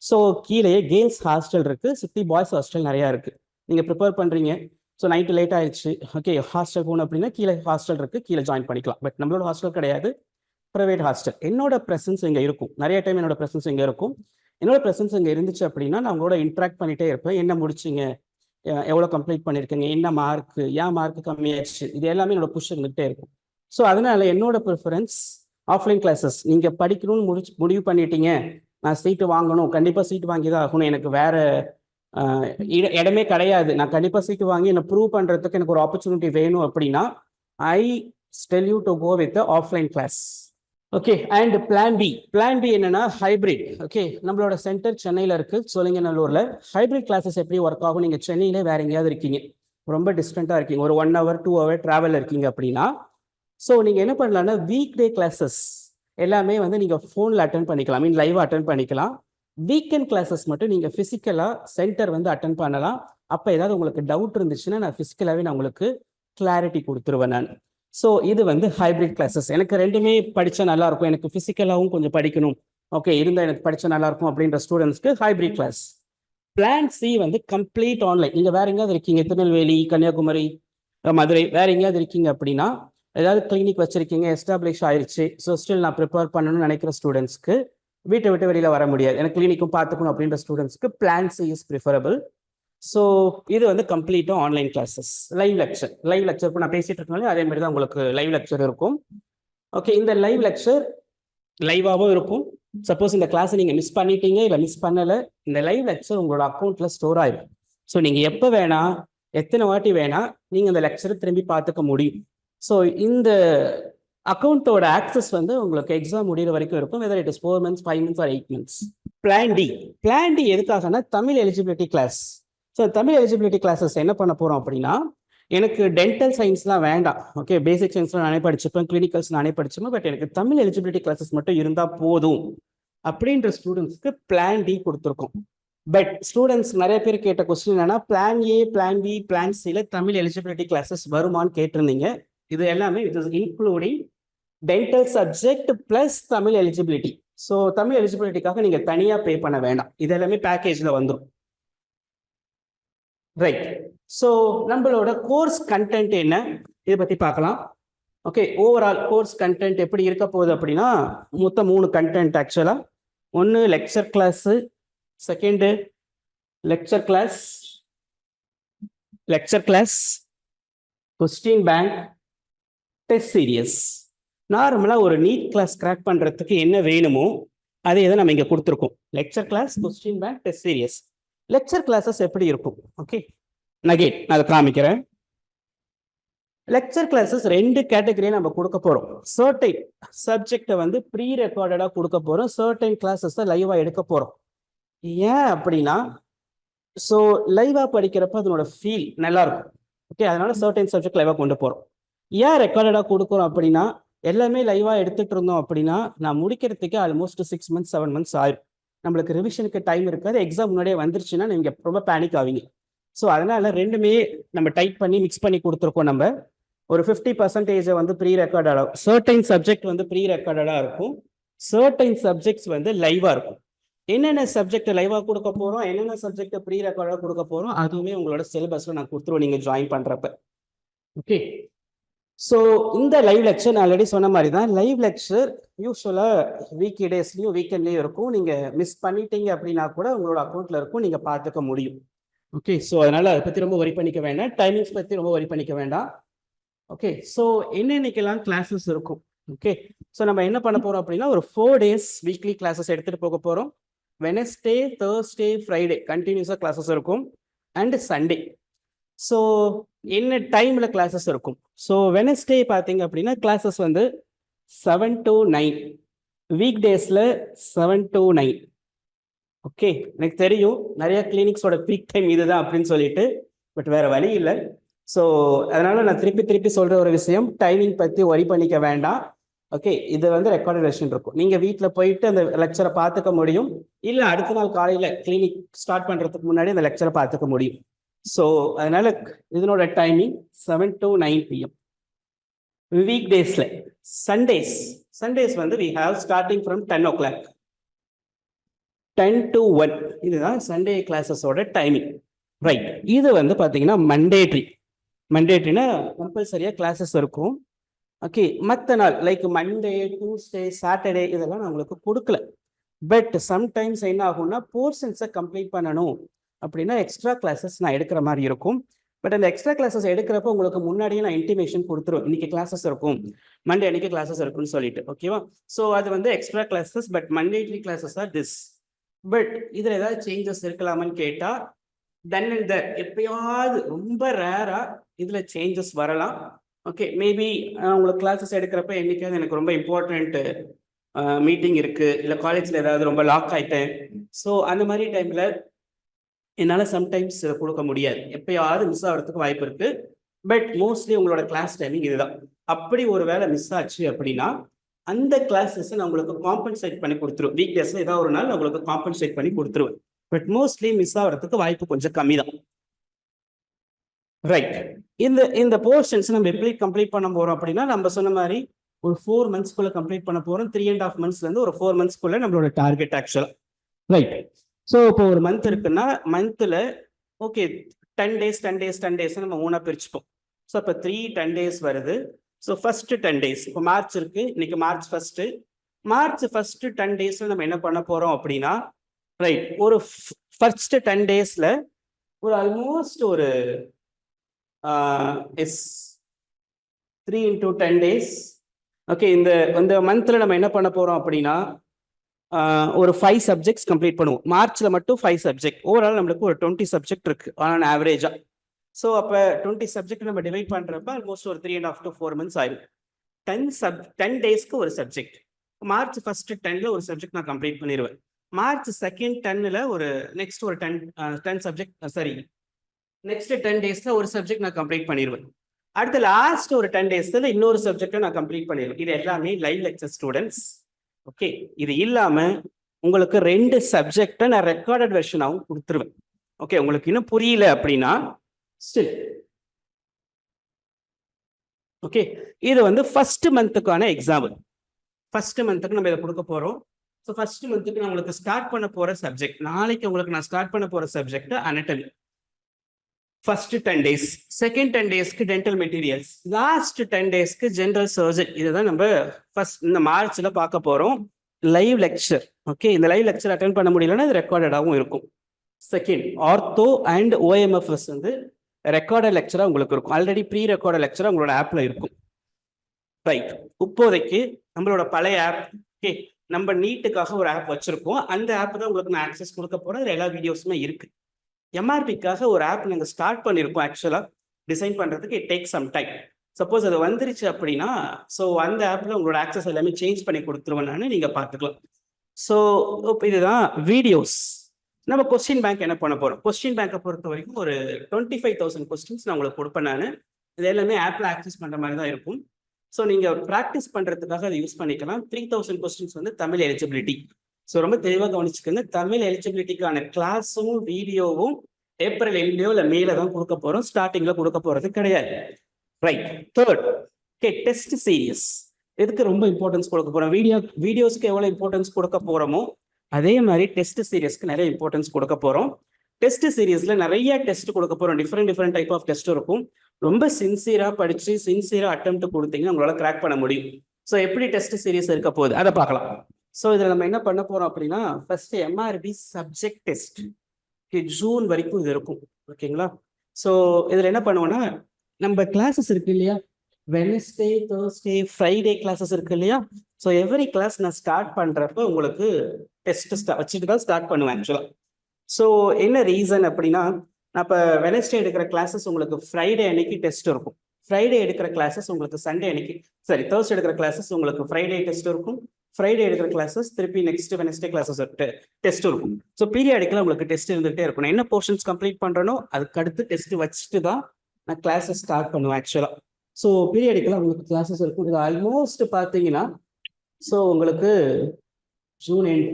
ஸோ கீழே கேர்ள்ஸ் ஹாஸ்டல் இருக்குது, சுற்றி பாய்ஸ் ஹாஸ்டல் நிறையா இருக்குது. நீங்கள் ப்ரிப்பேர் பண்ணுறீங்க, ஸோ நைட்டு லேட் ஆயிடுச்சு, ஓகே ஹாஸ்டல் போகணும் அப்படின்னா கீழே ஹாஸ்டல் இருக்குது, கீழே ஜாயின் பண்ணிக்கலாம். பட் நம்மளோட ஹாஸ்டல் கிடையாது, ப்ரைவேட் ஹாஸ்டல். என்னோட ப்ரெசன்ஸ் இங்கே இருக்கும், நிறைய டைம் என்னோட ப்ரெசன்ஸ் இங்கே இருக்கும். என்னோட ப்ரெசன்ஸ் இங்கே இருந்துச்சு அப்படின்னா நான் உங்களோட இன்ட்ராக்ட் பண்ணிகிட்டே இருப்பேன். என்ன முடிச்சிங்க, எவ்வளோ கம்ப்ளீட் பண்ணியிருக்கீங்க, என்ன மார்க்கு, ஏன் மார்க்கு கம்மியாச்சு, இது எல்லாமே என்னோட புஷ் இருந்துகிட்டே இருக்கும். ஸோ அதனால என்னோட ப்ரிஃபரன்ஸ் ஆஃப்லைன் கிளாஸஸ். நீங்கள் படிக்கணும்னு முடிவு பண்ணிட்டீங்க, நான் சீட்டு வாங்கணும், கண்டிப்பாக சீட்டு வாங்கி தான் ஆகணும், எனக்கு வேற இடமே கிடையாது, நான் கண்டிப்பாக சீட்டு வாங்கி என்னை ப்ரூவ் பண்ணுறதுக்கு எனக்கு ஒரு ஆப்பர்ச்சுனிட்டி வேணும் அப்படின்னா I tell you to go with offline class. Okay, and plan B என்னன்னா ஹைபிரிட். ஓகே, நம்மளோட சென்டர் சென்னையில் இருக்கு, சோழிங்கநல்லூர்ல. ஹைபிரிட் கிளாஸஸ் எப்படி ஒர்க் ஆகும், நீங்கள் சென்னையிலே வேற எங்கேயாவது இருக்கீங்க, ரொம்ப டிஸ்டன்ட்டாக இருக்கீங்க, ஒரு 1 hour 2 hour ட்ராவல் இருக்கீங்க அப்படின்னா, ஸோ நீங்கள் என்ன பண்ணலாம்னா வீக் டே கிளாஸஸ் எல்லாமே வந்து நீங்கள் ஃபோனில் அட்டன் பண்ணிக்கலாம், மீன் லைவ் அட்டன் பண்ணிக்கலாம். வீக்கெண்ட் கிளாஸஸ் மட்டும் நீங்கள் ஃபிசிக்கலாக சென்டர் வந்து அட்டன் பண்ணலாம். அப்போ ஏதாவது உங்களுக்கு டவுட் இருந்துச்சுன்னா நான் ஃபிசிக்கலாகவே நான் உங்களுக்கு கிளாரிட்டி கொடுத்துருவேன் நான். ஸோ இது வந்து ஹைபிரிட் கிளாஸஸ். எனக்கு ரெண்டுமே படித்தா நல்லாயிருக்கும், எனக்கு ஃபிசிக்கலாகவும் கொஞ்சம் படிக்கணும், ஓகே இருந்தால் எனக்கு படித்தா நல்லாயிருக்கும் அப்படின்ற ஸ்டூடெண்ட்ஸ்க்கு ஹைபிரிட் கிளாஸ். பிளான் சி வந்து கம்ப்ளீட் ஆன்லைன். நீங்கள் வேறு எங்கேயாவது இருக்கீங்க, திருநெல்வேலி, கன்னியாகுமரி, மதுரை, வேறு எங்கேயாவது இருக்கீங்க அப்படின்னா, ஏதாவது கிளினிக் வச்சிருக்கீங்க, எஸ்டாப்ளிஷ் ஆயிடுச்சு, ஸோ ஸ்டில் நான் ப்ரிப்பேர் பண்ணணும்னு நினைக்கிற ஸ்டூடெண்ட்ஸ்க்கு, வீட்டை விட்டு வெளியில் வர முடியாது, எனக்கு கிளினிக்கும் பார்த்துக்கணும் அப்படின்ற ஸ்டூடெண்ட்ஸ்க்கு plan C is preferable. So இது வந்து கம்ப்ளீட்டாக ஆன்லைன் கிளாஸஸ். லைவ் லெக்சர் இப்போ நான் பேசிட்டு இருக்கனாலே அதே மாதிரி தான் உங்களுக்கு லைவ் லெக்சர் இருக்கும். ஓகே, இந்த லைவ் லெக்சர் லைவாகவும் இருக்கும். சப்போஸ் இந்த கிளாஸை நீங்கள் மிஸ் பண்ணிட்டீங்க இல்லை மிஸ் பண்ணலை, இந்த லைவ் லெக்சர் உங்களோட அக்கௌண்ட்டில் ஸ்டோர் ஆகிடும். ஸோ நீங்கள் எப்போ வேணா எத்தனை வாட்டி வேணா நீங்கள் இந்த லெக்சரை திரும்பி பார்த்துக்க முடியும். ஸோ இந்த அக்கௌண்ட்டோட ஆக்சஸ் வந்து உங்களுக்கு எக்ஸாம் முடிகிற வரைக்கும் இருக்கும், whether it is 4 months 5 months or 8 months. Plan D எதுக்காகனா Tamil eligibility class. So Tamil eligibility classes என்ன பண்ண போகிறோம் அப்படின்னா, எனக்கு டென்டல் சயின்ஸ்லாம் வேண்டாம், ஓகே பேசிக் சயின்ஸ்லாம் நானே படிச்சுப்பேன், கிளினிக்கல்ஸ் நானே படிச்சுப்பேன், பட் எனக்கு தமிழ் எலிஜிபிலிட்டி கிளாஸஸ் மட்டும் இருந்தால் போதும் அப்படின்ற ஸ்டூடெண்ட்ஸ்க்கு பிளான் டி கொடுத்துருக்கோம். பட் ஸ்டூடெண்ட்ஸ் நிறைய பேர் கேட்ட கொஸ்டின் என்னன்னா, plan A, plan B, plan சில தமிழ் எலிஜிபிலிட்டி கிளாஸஸ் வருமானு கேட்டிருந்தீங்க. இது எல்லாமே it is including dental subject plus Tamil eligibility. So Tamil எலிஜிபிலிட்டிக்காக நீங்க தனியா பே பண்ண வேண்டாம், இது எல்லாமே பேக்கேஜ்ல வந்துடும், ரைட்? ஸோ நம்மளோட கோர்ஸ் கண்டென்ட் என்ன, இதை பத்தி பார்க்கலாம். ஓகே, ஓவரால் கோர்ஸ் கண்டென்ட் எப்படி இருக்க போகுது அப்படின்னா, மொத்தம் 3 கண்டென்ட் ஆக்சுவலா. ஒன்று lecture class, second lecture class, question bank, test series. நார்மலாக ஒரு நீட் கிளாஸ் கிராக் பண்ணுறதுக்கு என்ன வேணுமோ அதே தான் நம்ம இங்கே கொடுத்துருக்கோம். Lecture class, question bank, test series. Lecture classes எப்படி இருக்கும், ஓகே நான் அதை காமிக்கிறேன். லெக்சர் கிளாஸஸ் 2 கேட்டகரியை நம்ம கொடுக்க போகிறோம். சர்டைன் சப்ஜெக்டை வந்து ப்ரீ ரெக்கார்டடாக கொடுக்க போகிறோம், சர்டைன் கிளாஸஸை லைவாக எடுக்க போகிறோம். ஏன் அப்படின்னா, ஸோ லைவாக படிக்கிறப்ப அதனோட ஃபீல் நல்லாயிருக்கும், ஓகே அதனால சர்டைன் சப்ஜெக்ட் லைவாக கொண்டு போகிறோம். ஏன் ரெக்கார்டடாக கொடுக்குறோம் அப்படின்னா, எல்லாமே லைவாக எடுத்துகிட்டு இருந்தோம் அப்படின்னா நான் முடிக்கிறதுக்கு ஆல்மோஸ்ட் 6 months 7 months ஆயிடும், நம்மளுக்கு ரிவிஷனுக்கு டைம் இருக்காது, எக்ஸாம் முன்னாடியே வந்துருச்சுன்னா நீங்கள் ரொம்ப பேனிக் ஆவீங்க. ஸோ அதனால ரெண்டுமே நம்ம டைப் பண்ணி மிக்ஸ் பண்ணி கொடுத்துருக்கோம். நம்ம ஒரு 50% வந்து ப்ரீ ரெக்கார்டடாக, சர்டைன் சப்ஜெக்ட் வந்து ப்ரீ ரெக்கார்டடாக இருக்கும், சர்டைன் சப்ஜெக்ட்ஸ் வந்து லைவாக இருக்கும். என்னென்ன சப்ஜெக்ட் லைவாக கொடுக்க போகிறோம், என்னென்ன சப்ஜெக்ட் ப்ரீ ரெக்கார்டாக கொடுக்க போகிறோம், அதுவுமே உங்களோட சிலபஸில் நான் கொடுத்துருவோம் நீங்கள் ஜாயின் பண்ணுறப்ப, ஓகே? ஸோ இந்த லைவ் லெக்சர் நான் ஆல்ரெடி சொன்ன மாதிரி தான், லைவ் லெக்சர் யூஸ்வலாக வீக் டேஸ்லையும் வீக்கெண்ட்லேயும் இருக்கும். நீங்கள் மிஸ் பண்ணிட்டீங்க அப்படின்னா கூட உங்களோட அக்கௌண்ட்டில் இருக்கும், நீங்கள் பார்த்துக்க முடியும், ஓகே? ஸோ அதனால் அதை பற்றி ரொம்ப வரி பண்ணிக்க வேண்டாம், டைமிங்ஸ் பற்றி ரொம்ப வரி பண்ணிக்க வேண்டாம், ஓகே? ஸோ என்னென்னைக்கெல்லாம் கிளாஸஸ் இருக்கும், ஓகே? ஸோ நம்ம என்ன பண்ண போகிறோம் அப்படின்னா, ஒரு 4 days வீக்லி கிளாஸஸ் எடுத்துகிட்டு போக போகிறோம். வெனஸ்டே, தேர்ஸ்டே, ஃப்ரைடே கண்டினியூஸாக கிளாஸஸ் இருக்கும், அண்ட் சண்டே. ஸோ என்ன டைமில் கிளாஸஸ் இருக்கும்? ஸோ வெனஸ்டே பார்த்தீங்க அப்படின்னா கிளாஸஸ் வந்து 7 to 9, வீக் டேஸில் 7 to 9, ஓகே? எனக்கு தெரியும் நிறைய கிளினிக்ஸோட பீக் டைம் இதுதான் அப்படின்னு சொல்லிட்டு, பட் வேற வழி இல்லை. ஸோ அதனால நான் திருப்பி சொல்கிற ஒரு விஷயம், டைமிங் பற்றி ஒரி பண்ணிக்க வேண்டாம், ஓகே, இது வந்து ரெக்கார்டட் வெர்ஷன் இருக்கும். நீங்க வீட்ல போயிட்டு அந்த லெக்சரை பார்த்துக்க முடியும். இல்ல அடுத்த நாள் காலையில கிளினிக் ஸ்டார்ட் பண்றதுக்கு முன்னாடி அந்த லெக்சரை பார்த்துக்க முடியும். ஸோ அதனால இதனோட டைமிங் 7 to 9 PM. வீக் டேஸ்ல சண்டேஸ் வந்து we have starting from 10 o'clock 10 to 1. இதுதான் சண்டே கிளாஸஸோட டைமிங். ரைட், இது வந்து பார்த்தீங்கன்னா மண்டேட்ரினா கம்பல்சரியாக கிளாஸஸ் இருக்கும். ஓகே, மற்ற நாள் லைக் மண்டே, டியூஸ்டே, சாட்டர்டே இதெல்லாம் நான் உங்களுக்கு கொடுக்கல. பட் சம்டைம்ஸ் என்ன ஆகும்னா போர்ஷன்ஸை கம்ப்ளீட் பண்ணணும் அப்படின்னா எக்ஸ்ட்ரா கிளாஸஸ் நான் எடுக்கிற மாதிரி இருக்கும். பட் அந்த எக்ஸ்ட்ரா கிளாஸஸ் எடுக்கிறப்ப உங்களுக்கு முன்னாடியே நான் இன்டிமேஷன் கொடுத்துருவேன், இன்னைக்கு கிளாஸஸ் இருக்கும், மண்டே அன்னைக்கு கிளாஸஸ் இருக்கும்னு சொல்லிட்டு. ஓகேவா? ஸோ அது வந்து extra classes, but mandatory classes are this. But இதில் ஏதாவது சேஞ்சஸ் இருக்கலாமான்னு கேட்டால் தென் அண்ட் தட் எப்பயாவது ரொம்ப ரேரா இதில் சேஞ்சஸ் வரலாம். ஓகே, மேபி உங்களுக்கு கிளாஸஸ் எடுக்கிறப்ப என்னைக்காவது எனக்கு ரொம்ப இம்பார்ட்டண்ட் மீட்டிங் இருக்கு, இல்லை காலேஜில் ஏதாவது ரொம்ப லாக் ஆயிட்டேன், ஸோ அந்த மாதிரி டைமில் என்னால் சம்டைம்ஸ் கொடுக்க முடியாது, எப்பயாவது மிஸ் ஆகிறதுக்கு வாய்ப்பு இருக்கு. பட் மோஸ்ட்லி உங்களோட கிளாஸ் டைமிங் இதுதான். அப்படி ஒரு வேளை மிஸ் ஆச்சு அப்படின்னா அந்த கிளாஸஸ் நான் உங்களுக்கு காம்பன்சேட் பண்ணி கொடுத்துருவேன். வீக் டேஸ்ல ஏதாவது ஒரு நாள் நான் உங்களுக்கு காம்பன்சேட் பண்ணி கொடுத்துருவேன். பட் மோஸ்ட்லி மிஸ் ஆகிறதுக்கு வாய்ப்பு கொஞ்சம் கம்மி தான். ரைட், இந்த போர்ஷன்ஸ் நம்ம எப்படி கம்ப்ளீட் பண்ண போறோம் அப்படின்னா நம்ம சொன்ன மாதிரி ஒரு 4 monthsக்குள்ள கம்ப்ளீட் பண்ண போறோம். 3.5 monthsல ஒரு 4 monthsக்குள்ள நம்மளோட டார்கெட் ஆக்சுவலா. ரைட், ஸோ இப்போ ஒரு மந்த் இருக்குன்னா மந்த்ல ஓகே 10 days நம்ம 3 பிரிச்சுப்போம். ஸோ இப்போ 3 10 days வருது. ஸோ ஃபர்ஸ்ட் 10 days இப்போ மார்ச் இருக்கு, இன்னைக்கு மார்ச் ஃபர்ஸ்ட் 10 daysல நம்ம என்ன பண்ண போறோம் அப்படின்னா ரைட், ஒரு ஃபர்ஸ்ட் 10 daysல ஒரு ஆல்மோஸ்ட் ஒரு 3 into 10 days. ஓகே, இந்த மந்த்ல நம்ம என்ன பண்ண போறோம் அப்படின்னா ஒரு 5 subjects கம்ப்ளீட் பண்ணுவோம். மார்ச்ல மட்டும் 5 subject, ஓவரால் நம்மளுக்கு ஒரு 20 subject இருக்கு ஆன் ஆவரேஜா. ஸோ அப்போ 20 subject நம்ம டிவைட் பண்றப்ப ஆல்மோஸ்ட் ஒரு 3.5 to 4 months ஆயிடும். 10 daysக்கு ஒரு சப்ஜெக்ட். மார்ச் ஃபர்ஸ்ட் 10ல ஒரு சப்ஜெக்ட் நான் கம்ப்ளீட் பண்ணிடுவேன். மார்ச் செகண்ட் 10ல ஒரு நெக்ஸ்ட் ஒரு 10 சப்ஜெக்ட் சாரி நெக்ஸ்ட் 10 daysல ஒரு சப்ஜெக்ட் நான் கம்ப்ளீட் பண்ணிடுவேன். அடுத்த லாஸ்ட் ஒரு 10 daysல இன்னொரு சப்ஜெக்டை நான் கம்ப்ளீட் பண்ணிடுவேன். இது எல்லாமே லைவ் லெக்சர் ஸ்டூடெண்ட்ஸ். ஓகே, இது இல்லாம உங்களுக்கு 2 சப்ஜெக்டை நான் ரெக்கார்டட் வெர்ஷனாகவும் கொடுத்துருவேன். ஓகே, உங்களுக்கு இன்னும் புரியல அப்படின்னா ஸ்டில் ஓகே, இது வந்து ஃபர்ஸ்ட் மந்த்துக்கான எக்ஸாம்பிள். ஃபர்ஸ்ட் மந்த்துக்கு நம்ம இதை கொடுக்க போறோம். ஸோ ஃபர்ஸ்ட் மந்த்துக்கு நான் உங்களுக்கு ஸ்டார்ட் பண்ண போற சப்ஜெக்ட், நாளைக்கு உங்களுக்கு நான் ஸ்டார்ட் பண்ண போற subject anatomy. First 10 days, second 10 daysக்கு டென்டல் மெட்டீரியல்ஸ், லாஸ்ட் 10 daysக்கு ஜெனரல் சர்ஜரி. இதுதான் நம்ம ஃபர்ஸ்ட் இந்த மார்ச்ல பார்க்க போறோம் லைவ் லெக்சர். ஓகே, இந்த லைவ் லெக்சர் அட்டென்ட் பண்ண முடியலன்னா இது ரெக்கார்டடாகவும் இருக்கும். செகண்ட் ஆர்த்தோ அண்ட் OMFS வந்து ரெக்கார்டட் லெக்சரா உங்களுக்கு இருக்கும். ஆல்ரெடி ப்ரீ ரெக்கார்டட் லெக்சரா உங்களோட ஆப்ல இருக்கும். ரைட், இப்போதைக்கு நம்மளோட பழைய ஆப் ஓகே, நம்ம நீட்டுக்காக ஒரு ஆப் வச்சிருக்கோம். அந்த ஆப் தான் உங்களுக்கு நான் ஆக்சஸ் கொடுக்க போறேன். அதில் எல்லா வீடியோஸுமே இருக்கு. MRPக்காக ஒரு ஆப் நாங்கள் ஸ்டார்ட் பண்ணியிருக்கோம். ஆக்சுவலா டிசைன் பண்றதுக்கு it take some time. Suppose அது வந்துருச்சு அப்படின்னா ஸோ அந்த ஆப்ல உங்களோட ஆக்சஸ் எல்லாமே சேஞ்ச் பண்ணி கொடுத்துருவேன், நீங்க பார்த்துக்கலாம். ஸோ இதுதான் வீடியோஸ். நம்ம கொஸ்டின் பேங்க் என்ன பண்ண போறோம்? கொஸ்டின் பேங்கை பொறுத்த வரைக்கும் ஒரு 25,000 கொஸ்டின்ஸ் நான் உங்களுக்கு கொடுப்பேன். நான் இது எல்லாமே ஆப்ல ஆக்சஸ் பண்ற மாதிரி தான் இருக்கும். ஸோ நீங்க ப்ராக்டிஸ் பண்றதுக்காக அதை யூஸ் பண்ணிக்கலாம். 3,000 கொஸ்டின்ஸ் வந்து தமிழ் எலிஜிபிலிட்டி. ஸோ ரொம்ப தெளிவாக கவனிச்சுக்கோங்க. தமிழ் எலிஜிபிலிட்டிக்கான கிளாஸும் வீடியோவும் ஏப்ரல் எண்ட்லயோ இல்லை மேல தான் கொடுக்க போறோம். ஸ்டார்டிங்ல கொடுக்க போறது கிடையாது. Right, third okay, test serious. இதுக்கு ரொம்ப இம்பார்ட்டன்ஸ் கொடுக்க போறோம். வீடியோஸ்க்கு எவ்வளவு இம்பார்ட்டன்ஸ் கொடுக்க போறோமோ அதே மாதிரி டெஸ்ட் சீரியஸ்க்கு நிறைய இம்பார்ட்டன்ஸ் கொடுக்க போறோம். டெஸ்ட் சீரியஸ்ல நிறைய டெஸ்ட் கொடுக்க போறோம். டிஃப்ரெண்ட் டைப் ஆஃப் டெஸ்ட் இருக்கும். ரொம்ப சின்சியரா படிச்சு சின்சியரா அட்டெம்ப்ட் கொடுத்தீங்கன்னா உங்களால கிராக் பண்ண முடியும். ஸோ எப்படி டெஸ்ட் சீரியஸ் இருக்க போகுது அதை பார்க்கலாம். ஸோ இதில் நம்ம என்ன பண்ண போறோம் அப்படின்னா first MRB subject test June வரைக்கும் இது இருக்கும். ஓகேங்களா? ஸோ இதில் என்ன பண்ணுவோம்னா நம்ம கிளாஸஸ் இருக்கு இல்லையா, வெனஸ்டே, தேர்ஸ்டே, ஃப்ரைடே கிளாஸஸ் இருக்கு இல்லையா. ஸோ எவ்ரி கிளாஸ் நான் ஸ்டார்ட் பண்றப்ப உங்களுக்கு டெஸ்ட் வச்சுட்டு தான் ஸ்டார்ட் பண்ணுவேன் ஆக்சுவலா. ஸோ என்ன ரீசன் அப்படின்னா நான் இப்போ வெனஸ்டே எடுக்கிற கிளாஸஸ் உங்களுக்கு ஃப்ரைடே அன்னைக்கு டெஸ்ட் இருக்கும். ஃப்ரைடே எடுக்கிற கிளாஸஸ் உங்களுக்கு சண்டே அன்னைக்கு தேர்ஸ்டே எடுக்கிற கிளாஸஸ் உங்களுக்கு ஃப்ரைடே டெஸ்ட் இருக்கும். ஃப்ரைடே எடுக்கிற கிளாஸஸ் திருப்பி நெக்ஸ்ட் வெனஸ்டே கிளாஸஸ் டெஸ்ட் இருக்கும். ஸோ பீரியாடிக்கலா உங்களுக்கு டெஸ்ட் இருந்துகிட்டே இருக்கும். நான் என்ன போர்ஷன்ஸ் கம்ப்ளீட் பண்றேனோ அதுக்கு அடுத்து டெஸ்ட் வச்சுட்டு தான் நான் கிளாஸஸ் ஸ்டார்ட் பண்ணுவேன் ஆக்சுவலா. ஸோ பீரியாடிக்கலா உங்களுக்கு கிளாஸஸ் இருக்கும். இது ஆல்மோஸ்ட் பார்த்தீங்கன்னா ஸோ உங்களுக்கு ஜூன் எண்ட்,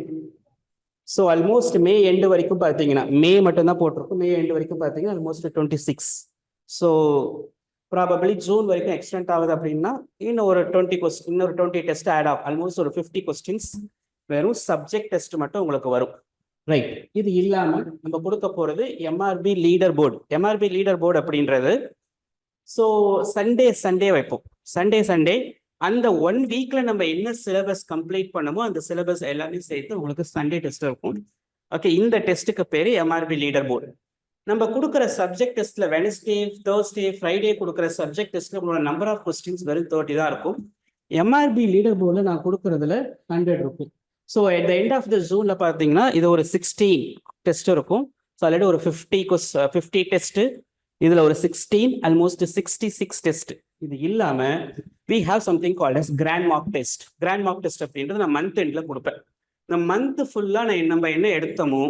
ஸோ ஆல்மோஸ்ட் மே எண்டு வரைக்கும் பார்த்தீங்கன்னா, மே மட்டும்தான் போட்டிருக்கும், மே எண்டு வரைக்கும் பார்த்தீங்கன்னா ஆல்மோஸ்ட் 26. ஸோ ப்ராபபிளி ஜூன் வரைக்கும் எக்ஸ்டெண்ட் ஆகுது அப்படின்னா இன்னும் ஒரு 20 கொஸ்டின், இன்னொரு 20 டெஸ்ட் ஆட் ஆகும். ஆல்மோஸ்ட் ஒரு 50 கொஸ்டின்ஸ் வெறும் சப்ஜெக்ட் டெஸ்ட் மட்டும் உங்களுக்கு வரும். ரைட், இது இல்லாமல் நம்ம கொடுக்க போகிறது MRP leader board. MRP leader board அப்படின்றது ஸோ சண்டே வைப்போம். சண்டே அந்த 1 வீக்ல நம்ம என்ன சிலபஸ் கம்ப்ளீட் பண்ணமோ அந்த சிலபஸ் எல்லாமே சேர்த்து உங்களுக்கு சண்டே டெஸ்ட் இருக்கும். ஓகே, இந்த டெஸ்ட்டுக்கு பேர் எம்ஆர்பி லீடர் போர்டு. நம்ம கொடுக்குற சப்ஜெக்ட் டெஸ்ட்ல வெனஸ்டே, தேர்ஸ்டே, ஃப்ரைடே கொடுக்குற சப்ஜெக்ட் டெஸ்ட்ல உங்களோட நம்பர் ஆஃப் கொஸ்டின்ஸ் வெறும் 30 தான் இருக்கும். எம்ஆர்பி லீடர் போர்டில் நான் கொடுக்குறதுல 100 இருக்கும். So at the end of the ஜூன்ல பார்த்தீங்கன்னா இது ஒரு 16 டெஸ்ட் இருக்கும். ஸோ ஆல்ரெடி ஒரு 50 டெஸ்ட், இதுல ஒரு 16, ஆல்மோஸ்ட் 66 டெஸ்ட். இது இல்லாம we have something called as grand mock test. grand mock test அப்படின்றது நான் மந்த் எண்ட்ல கொடுப்பேன். இந்த மந்த் ஃபுல்லா நம்ம என்ன எடுத்தோமோ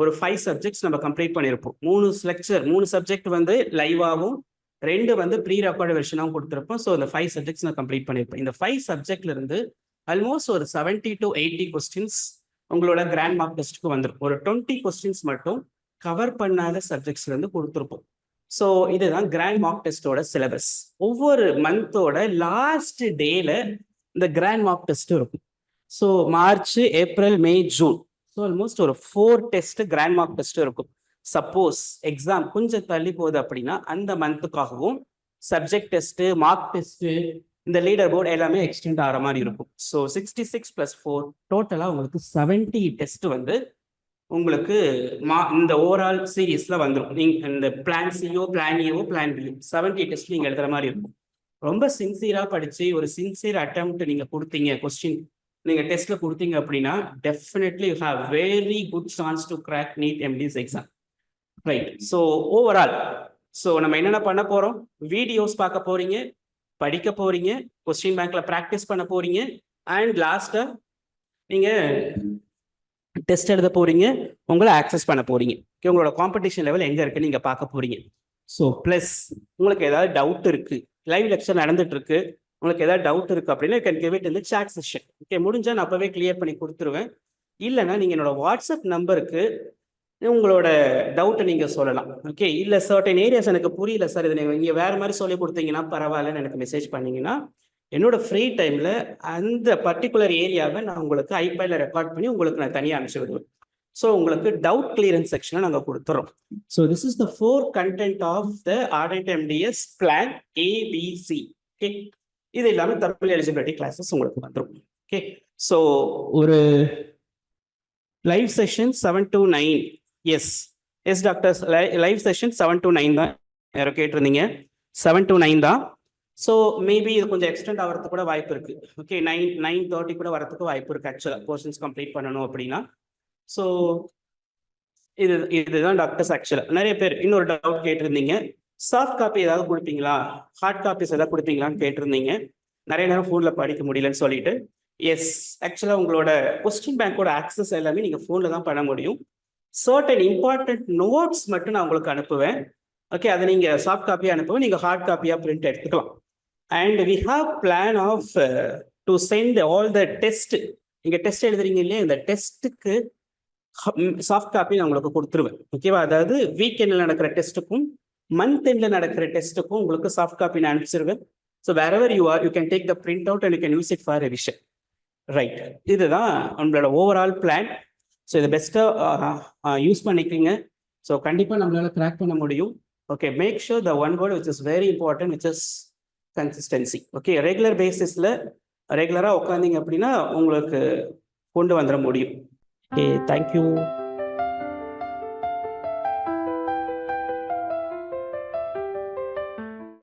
ஒரு 5 சப்ஜெக்ட்ஸ் நம்ம கம்ப்ளீட் பண்ணியிருப்போம். 3 சப்ஜெக்ட் வந்து லைவாகவும் 2 வந்து ப்ரீ ரெக்கார்டு வெர்ஷனாகவும் கொடுத்துருப்போம். ஸோ இந்த 5 சப்ஜெக்ட்ஸ் நான் கம்ப்ளீட் பண்ணியிருப்பேன். இந்த 5 சப்ஜெக்ட்ல இருந்து ஆல்மோஸ்ட் ஒரு 70 to 80 கொஸ்டின்ஸ் உங்களோட கிராண்ட் மார்க் டெஸ்ட்டுக்கு வந்துடும். ஒரு 20 கொஸ்டின்ஸ் மட்டும் கவர் பண்ணாத சப்ஜெக்ட்ஸ்ல இருந்து கொடுத்துருப்போம். ஸோ இதுதான் கிராண்ட் மார்க் டெஸ்டோட சிலபஸ். ஒவ்வொரு மந்தோட லாஸ்ட் டேல இந்த கிராண்ட் மார்க் டெஸ்ட் இருக்கும். ஸோ மார்ச், ஏப்ரல், மே, ஜூன், ஸோ ஆல்மோஸ்ட் ஒரு 4 டெஸ்ட் கிராண்ட் மார்க் டெஸ்ட் இருக்கும். சப்போஸ் எக்ஸாம் கொஞ்சம் தள்ளி போகுது அப்படின்னா அந்த மந்த்துக்காகவும் சப்ஜெக்ட் டெஸ்ட், மார்க் டெஸ்ட், இந்த லீடர் போர்டு எல்லாமே எக்ஸ்டெண்ட் ஆகிற மாதிரி இருக்கும். ஸோ 66 + 4 டோட்டலாக உங்களுக்கு 70 டெஸ்ட் வந்து உங்களுக்கு இந்த ஓவரால் சீரீஸ்ல வந்துடும். நீங்க இந்த பிளான் சியோ, பிளான் ஏவோ, பிளான் பியோ 70 டெஸ்ட் நீங்க எழுதுற மாதிரி இருக்கும். ரொம்ப சின்சியரா படிச்சு ஒரு சின்சியர் அட்டெம்ப்ட் நீங்க கொடுத்தீங்க, கொஸ்டின் நீங்க டெஸ்ட்ல கொடுத்தீங்க அப்படின்னா definitely you have very good chance to crack NEET MTS exam. Right, so overall so நம்ம என்னென்ன பண்ண போறோம்? வீடியோஸ் பார்க்க போறீங்க, படிக்க போறீங்க, கொஸ்டின் பேங்க்ல ப்ராக்டிஸ் பண்ண போறீங்க, அண்ட் லாஸ்டா நீங்க டெஸ்ட் எழுத போறீங்க, உங்களை ஆக்சஸ் பண்ண போறீங்க. உங்களோட காம்படிஷன் லெவல் எங்க இருக்கு நீங்க பார்க்க போறீங்க. ஸோ பிளஸ் உங்களுக்கு ஏதாவது டவுட் இருக்கு, லைவ் லெக்சர் நடந்துட்டு இருக்கு, உங்களுக்கு ஏதாவது டவுட் இருக்கு அப்படின்னா can give it in the chat session. Okay, முடிஞ்சா நான் அப்பவே கிளியர் பண்ணி கொடுத்துருவேன். இல்லைன்னா நீங்க என்னோட வாட்ஸ்அப் நம்பருக்கு உங்களோட டவுட்டை நீங்க சொல்லலாம். ஓகே, இல்ல சர்டன் ஏரியாஸ் எனக்கு புரியல சார், இதை நீங்க வேற மாதிரி சொல்லி கொடுத்தீங்கன்னா பரவாயில்லன்னு எனக்கு மெசேஜ் பண்ணீங்கன்னா என்னோட ஃப்ரீ டைம்ல அந்த பர்டிகுலர் ஏரியாவை நான் உங்களுக்கு ஐபேட்ல ரெக்கார்ட் பண்ணி உங்களுக்கு நான் தனியாக அனுப்பிச்சு விடுவேன். ஸோ உங்களுக்கு டவுட் கிளியரன்ஸ் செக்ஷனை நாங்கள் கொடுத்துறோம். So this is the 4 content of the Ardent MTS plan ABC. Okay, இது இல்லாமல் தமிழ் எலிஜிபிலிட்டி கிளாஸஸ் உங்களுக்கு வந்துடும். ஓகே, ஸோ ஒரு live session 7 to 9. Yes doctors, live session 7 to 9 தான் யாரோ கேட்டிருந்தீங்க. 7 to 9 தான். ஸோ மேபி இது கொஞ்சம் எக்ஸ்டெண்ட் ஆகிறதுக்கு கூட வாய்ப்பு இருக்கு. ஓகே, 9:30 கூட வரதுக்கு வாய்ப்பு இருக்கு ஆக்சுவலாக போர்ஷன்ஸ் கம்ப்ளீட் பண்ணணும் அப்படின்னா. ஸோ இதுதான் டாக்டர்ஸ். ஆக்சுவலாக நிறைய பேர் இன்னொரு டவுட் கேட்டிருந்தீங்க, சாஃப்ட் காப்பி ஏதாவது கொடுப்பீங்களா, ஹார்ட் காப்பீஸ் ஏதாவது கொடுப்பீங்களான்னு கேட்டிருந்தீங்க. நிறைய நேரம் ஃபோனில் படிக்க முடியலன்னு சொல்லிட்டு. எஸ், ஆக்சுவலாக உங்களோட கொஸ்டின் பேங்கோட ஆக்சஸ் எல்லாமே நீங்கள் ஃபோனில் தான் பண்ண முடியும். சர்டன் இம்பார்ட்டன்ட் நோட்ஸ் மட்டும் நான் உங்களுக்கு அனுப்புவேன். ஓகே, அதை நீங்கள் சாஃப்ட் காப்பியாக அனுப்புவேன், நீங்கள் ஹார்ட் காப்பியாக பிரிண்ட் எடுத்துக்கலாம். And we have plan of to send all the test. நீங்கள் டெஸ்ட் எழுதுறீங்க இல்லையா, இந்த டெஸ்ட்டுக்கு சாஃப்ட் காப்பி நான் உங்களுக்கு கொடுத்துருவேன். ஓகேவா? அதாவது வீக்கெண்டில் நடக்கிற டெஸ்ட்டுக்கும் மந்த் எண்டில் நடக்கிற டெஸ்ட்டுக்கும் உங்களுக்கு சாஃப்ட் காப்பி நான் அனுப்பிச்சிருவேன். So whatever you are, you can take the print out and you can use it for revision. Right, இதுதான் நம்மளோட ஓவரால் பிளான். ஸோ இதை பெஸ்ட்டாக யூஸ் பண்ணிக்கோங்க. ஸோ கண்டிப்பாக நம்மளால கிராக் பண்ண முடியும். Okay, make sure the one word which is very important, which is consistency. Okay, regular பேசிஸில் ரெகுலராக உட்காந்திங்க அப்படின்னா உங்களுக்கு கொண்டு வந்துட முடியும். Okay, thank you.